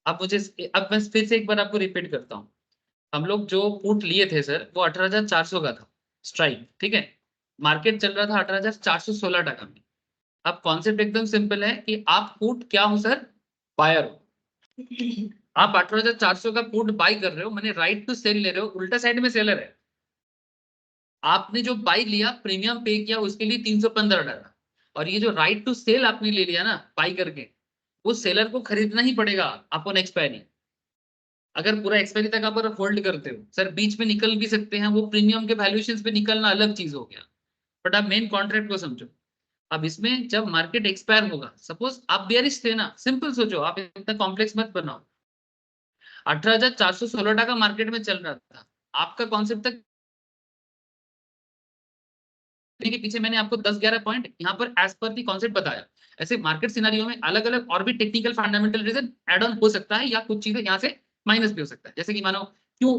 Speaker 1: अब मैं फिर से एक बार आपको रिपीट करता हूँ, हम लोग जो पुट लिए थे सर वो 18,400 का था स्ट्राइक, ठीक है, मार्केट चल रहा था 18,416 टका में। अब कॉन्सेप्ट एकदम सिंपल है कि आप पुट क्या हो सर, बायर हो, आप 18,400 का पुट बाई कर रहे हो, मैंने राइट टू सेल ले रहे हो, उल्टा साइड में सेलर है, आपने जो बाई लिया प्रीमियम पे किया उसके लिए 315 टका, और ये जो राइट टू सेल आपने ले लिया ना बाई करके, वो सेलर को खरीदना ही पड़ेगा अपॉन एक्सपायरी। अगर पूरा एक्सपायरी तक आप होल्ड करते हो सर, बीच में निकल भी सकते हैं, वो प्रीमियम के वैल्यूएशन पे निकलना अलग चीज हो गया, बट आप मेन कॉन्ट्रैक्ट को समझो। अब इसमें जब मार्केट एक्सपायर होगा, सपोज आप बेयरिश थे ना, सिंपल सोचो, आप इतना कॉम्प्लेक्स मत बनाओ। 18,416 का मार्केट में चल रहा था, आपका कॉन्सेप्ट तक के पीछे मैंने आपको 10-11 पॉइंट यहाँ पर एज पर दी कॉन्सेप्ट बताया। ऐसे मार्केट सिनारियो में अलग अलग और भी technical fundamental reason add on हो सकता है, या कुछ चीजें यहाँ से माइनस भी हो सकता है, जैसे कि मानो क्यों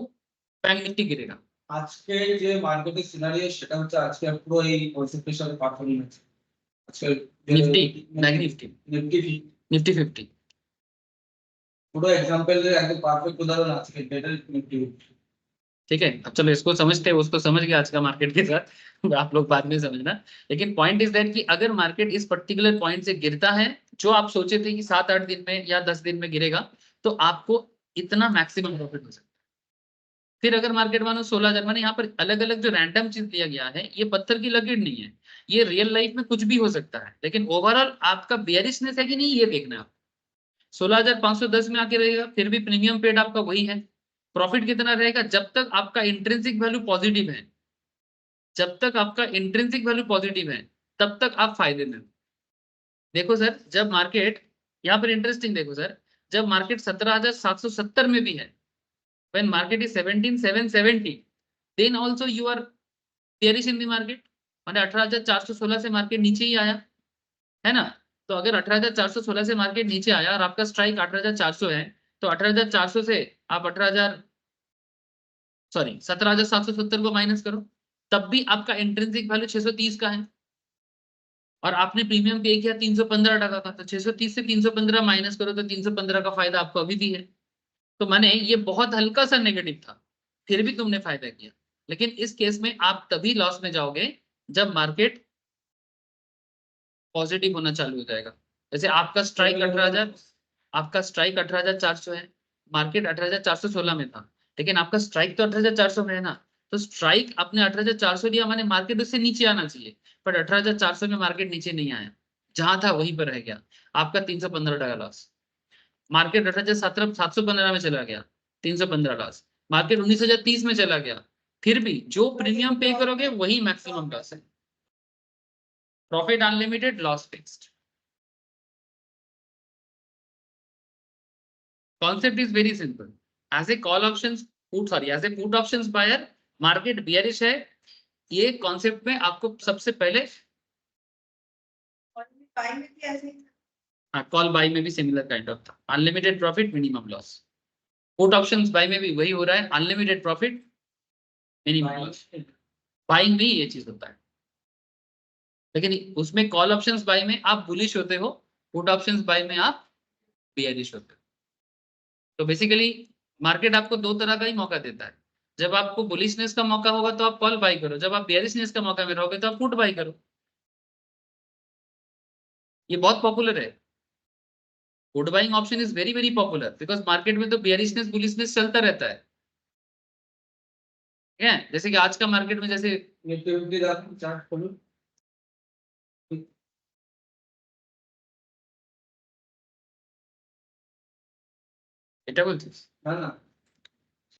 Speaker 1: बैंक निफ्टी गिरेगा।
Speaker 4: আজকে যে মার্কেটের সিনারিও সেটা হচ্ছে আজকে পুরো এই কনসেন্ট্রেশন পারফরম্যান্স আজকে
Speaker 1: Nifty, bank Nifty,
Speaker 4: Nifty
Speaker 1: Nifty 50,
Speaker 4: পুরো एग्जांपल একদম পারফেক্ট উদাহরণ আজকে বেটার নিফটি।
Speaker 1: ठीक है। अब चलो इसको समझते हैं, उसको समझ गया आज का मार्केट के साथ आप लोग बाद में समझना। लेकिन पॉइंट इज दैट कि अगर मार्केट इस पर्टिकुलर पॉइंट से गिरता है, जो आप सोचे थे कि 7-8 दिन में या 10 दिन में गिरेगा, तो आपको इतना मैक्सिमम प्रॉफिट हो सकता है। फिर अगर मार्केट मानो 16,000, माने यहाँ पर अलग अलग जो रैंडम चीज दिया गया है, ये पत्थर की लकीर नहीं है, ये रियल लाइफ में कुछ भी हो सकता है, लेकिन ओवरऑल आपका बेयरिशनेस है कि नहीं, ये देखना है। 16,510 में आके रहेगा, फिर भी प्रीमियम पेड आपका वही है। प्रॉफिट कितना रहेगा, जब तक आपका इंट्रिंसिक वैल्यू पॉजिटिव है, जब तक आपका इंट्रिंसिक वैल्यू पॉजिटिव है, तब तक आप फायदे में हो। देखो सर, जब मार्केट, यहाँ पर इंटरेस्टिंग देखो सर, जब मार्केट 17,770 में भी है, when market is 17,770, then also you are bearish in the market, माने 18,416 से मार्केट नीचे ही आया है ना। तो अगर 18,416 से मार्केट नीचे आया और आपका स्ट्राइक 18,400 है, तो 18,400 से आप 17,770 को माइनस करो, तब भी आपका इंट्रिंसिक वैल्यू 630 का है, और आपने प्रीमियम पे किया 315 टका का, तो 630 से 315 माइनस करो तो 315 का फायदा आपको अभी भी है। तो माने ये बहुत हल्का सा नेगेटिव था, फिर भी तुमने फायदा किया। लेकिन इस केस में आप तभी लॉस में जाओगे जब मार्केट पॉजिटिव होना चालू हो जाएगा। जैसे आपका स्ट्राइक 18,000, आपका स्ट्राइक 18,400 है, मार्केट 18,416 में था, लेकिन आपका स्ट्राइक तो 18,400 में है ना, तो स्ट्राइक आपने 18,400 लिया, माने मार्केट उससे नीचे आना चाहिए, पर 18,400 में मार्केट नीचे नहीं आया, जहां था वहीं पर रह गया, आपका 315 टका लॉस। मार्केट 18,715 में चला गया, 315 लॉस। मार्केट 19,030 में चला गया, फिर भी जो प्रीमियम पे करोगे वही मैक्सिमम लॉस है। Profit unlimited, loss fixed. Concept is very simple. As a call options put, sorry as a put options buyer, market bearish है, ये कॉन्सेप्ट में आपको सबसे पहले,
Speaker 3: और बाय में भी ऐसे ही
Speaker 1: हाँ, कॉल बाई में भी सिमिलर काइंड ऑफ था, unlimited profit minimum loss. Put options by में भी वही हो रहा है, unlimited profit minimum loss. Buying में ये चीज होता है, लेकिन उसमें कॉल ऑप्शंस बाई में आप बुलिश होते हो, पुट ऑप्शंस बाई में आप बियरिश होते हो। तो बेसिकली मार्केट आपको दो तरह का ही मौका देता है। जब आपको बुलिशनेस का मौका होगा तो आप कॉल बाई करो, जब आप बियरिशनेस का मौका में रहोगे तो आप पुट बाई करो। ये बहुत पॉपुलर है, put buying option is very very popular, because market में तो बियरिशनेस बुलिशनेस चलता रहता है। ठीक है, जैसे कि आज का मार्केट में जैसे
Speaker 4: নিফটি 50 দেখুন চার্ট খুলুন।
Speaker 1: এটা বলছিস,
Speaker 4: না না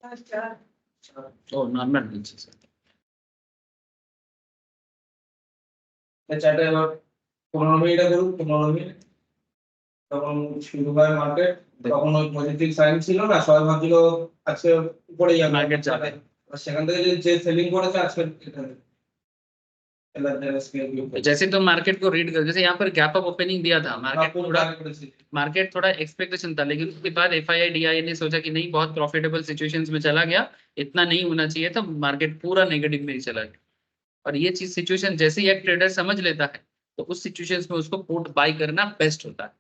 Speaker 3: अच्छा
Speaker 1: ও নরমাল বলছিস।
Speaker 4: এই চার্টে এবার 15 মিনিটে করুন, 15 মিনিট তখন শুরু হয় মার্কেট, তখন ওই পজিটিভ সাইন ছিল না, সবাই ভাবছিল আজকে উপরে যাবে
Speaker 1: মার্কেট যাবে,
Speaker 4: আর সেখান থেকে যে সেলিং করেছে আজকে এটা
Speaker 1: जैसे तुम मार्केट को रीड कर, जैसे यहाँ पर गैप अप ओपनिंग दिया था, मार्केट थोड़ा एक्सपेक्टेशन था, लेकिन उसके बाद एफआईआई डीआई ने सोचा कि नहीं, बहुत प्रॉफिटेबल सिचुएशंस में चला गया, इतना नहीं होना चाहिए था, मार्केट पूरा नेगेटिव में ही चला गया। और ये चीज सिचुएशन जैसे ही एक ट्रेडर समझ लेता है, तो उस सिचुएशंस में उसको पुट बाय करना बेस्ट होता है।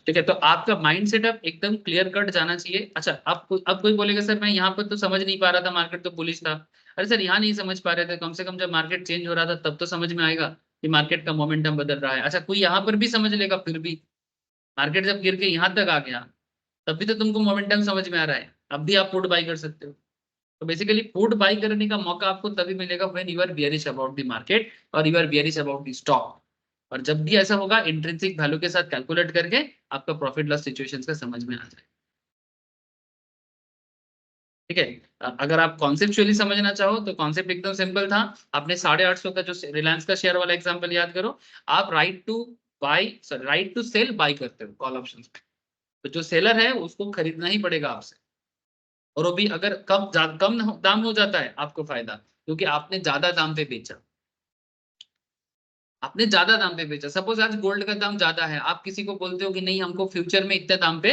Speaker 1: ठीक है, तो आपका माइंड सेटअप एकदम क्लियर कट जाना चाहिए। अच्छा, अब कोई बोलेगा सर मैं यहाँ पर तो समझ नहीं पा रहा था, मार्केट तो बुलिश था। अरे सर, यहाँ नहीं समझ पा रहे थे, कम से कम जब मार्केट चेंज हो रहा था तब तो समझ में आएगा कि मार्केट का मोमेंटम बदल रहा है। अच्छा, कोई यहाँ पर भी समझ लेगा, फिर भी मार्केट जब गिर के यहाँ तक आ गया तब भी तो तुमको मोमेंटम समझ में आ रहा है, अब भी आप पुट बाई कर सकते हो। तो बेसिकली पुट बाई करने का मौका आपको तभी मिलेगा when you are bearish about the market और you are bearish about the stock. और जब भी ऐसा होगा इंट्रिंसिक वैल्यू के साथ कैलकुलेट करके आपका प्रॉफिट लॉस सिचुएशंस का समझ में आ जाए। ठीक है, अगर आप कॉन्सेप्चुअली समझना चाहो तो कॉन्सेप्ट एकदम सिंपल था। आपने 850 का जो रिलायंस का शेयर वाला एग्जांपल याद करो। आप राइट टू सेल बाय करते हो कॉल ऑप्शंस पे, तो जो सेलर है उसको खरीदना ही पड़ेगा आपसे। और वो भी अगर कम दाम हो जाता है आपको फायदा, क्योंकि आपने ज्यादा दाम पे बेचा। आपने ज्यादा दाम पे बेचा, सपोज आज गोल्ड का दाम ज्यादा है, आप किसी को बोलते हो कि नहीं हमको फ्यूचर में इतने दाम पे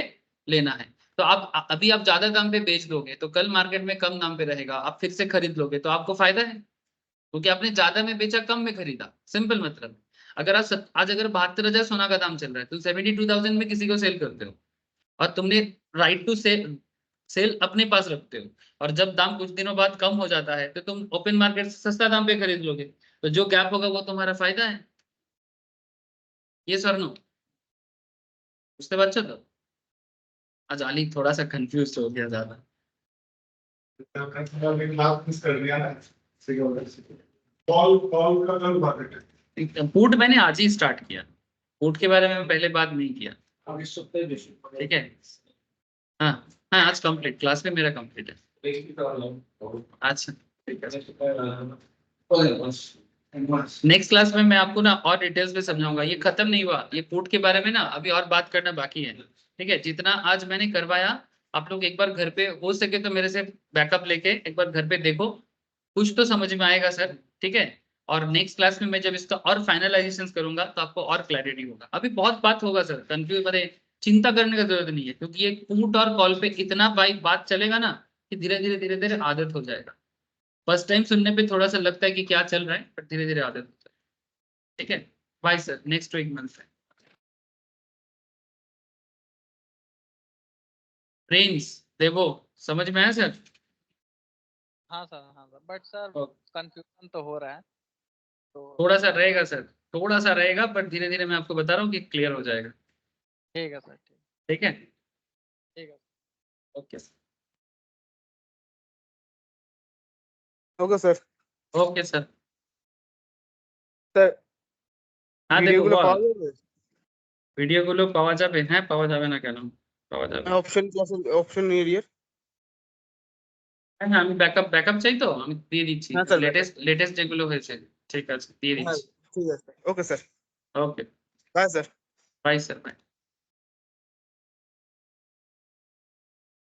Speaker 1: लेना है, तो आप अभी आप ज्यादा दाम पे बेच दोगे तो कल मार्केट में कम दाम पे रहेगा, आप फिर से खरीद लोगे तो आपको फायदा है, क्योंकि आपने ज्यादा में बेचा कम में खरीदा। सिंपल मतलब। अगर आज अगर 72,000 सोना का दाम चल रहा है तो 72,000 में किसी को सेल करते हो, और तुमने राइट टू सेल अपने पास रखते हो, और जब दाम कुछ दिनों बाद कम हो जाता है तो तुम ओपन मार्केट से सस्ता दाम पे खरीद लोगे, तो जो गैप होगा वो तुम्हारा फायदा है। ये सर नो उसके बाद चलो। आज आली थोड़ा सा कंफ्यूज हो गया ज्यादा। पुट मैंने आज ही स्टार्ट किया, पुट के बारे में पहले बात नहीं किया। ठीक है, हाँ हाँ आज कंप्लीट क्लास में मेरा कंप्लीट है। अच्छा ठीक है, नेक्स्ट क्लास में मैं आपको ना और डिटेल्स में समझाऊंगा। ये खत्म नहीं हुआ, ये पुट के बारे में ना अभी और बात करना बाकी है। ठीक है, जितना आज मैंने करवाया आप लोग एक बार घर पे हो सके तो मेरे से बैकअप लेके एक बार घर पे देखो, कुछ तो समझ में आएगा सर। ठीक है, और नेक्स्ट क्लास में मैं जब इसका और फाइनलाइजेशन करूंगा तो आपको और क्लैरिटी होगा। अभी बहुत बात होगा सर, कंफ्यूज अरे चिंता करने का जरूरत नहीं है, क्योंकि ये पुट और कॉल पे इतना बात चलेगा ना कि धीरे धीरे आदत हो जाएगा। फर्स्ट टाइम सुनने पे थोड़ा सा लगता है कि क्या चल रहा है, पर धीरे धीरे आदत होता है। ठीक है, बाय सर, नेक्स्ट वीक मिलते हैं। प्रिंस देवो, समझ में आया सर?
Speaker 5: हाँ सर, बट सर कंफ्यूजन तो हो रहा है, तो
Speaker 1: थोड़ा सा रहेगा सर, थोड़ा सा रहेगा, पर धीरे धीरे मैं आपको बता रहा हूँ कि क्लियर हो जाएगा।
Speaker 5: ठीक है सर,
Speaker 1: ठीक है,
Speaker 5: ठीक है।
Speaker 1: Okay sir,
Speaker 6: okay sir.
Speaker 1: Okay sir.
Speaker 6: Sir
Speaker 1: হ্যাঁ দেখো
Speaker 6: ভিডিওগুলো
Speaker 1: বল,
Speaker 6: পাওয়া যাবে?
Speaker 1: ভিডিওগুলো পাওয়া যাবে? হ্যাঁ পাওয়া যাবে না কেন, পাওয়া যাবে।
Speaker 6: অপশন অপশন এরিয়ার।
Speaker 1: হ্যাঁ হ্যাঁ, আমি ব্যাকআপ চাই তো আমি দিয়ে দিচ্ছি,
Speaker 6: হ্যাঁ স্যার,
Speaker 1: লেটেস্ট যেগুলো হয়েছে। ঠিক আছে দিয়ে
Speaker 6: হ্যাঁ
Speaker 1: দিচ্ছি।
Speaker 6: ঠিক আছে। Okay sir,
Speaker 1: okay,
Speaker 6: bye sir.
Speaker 1: Bye sir, by.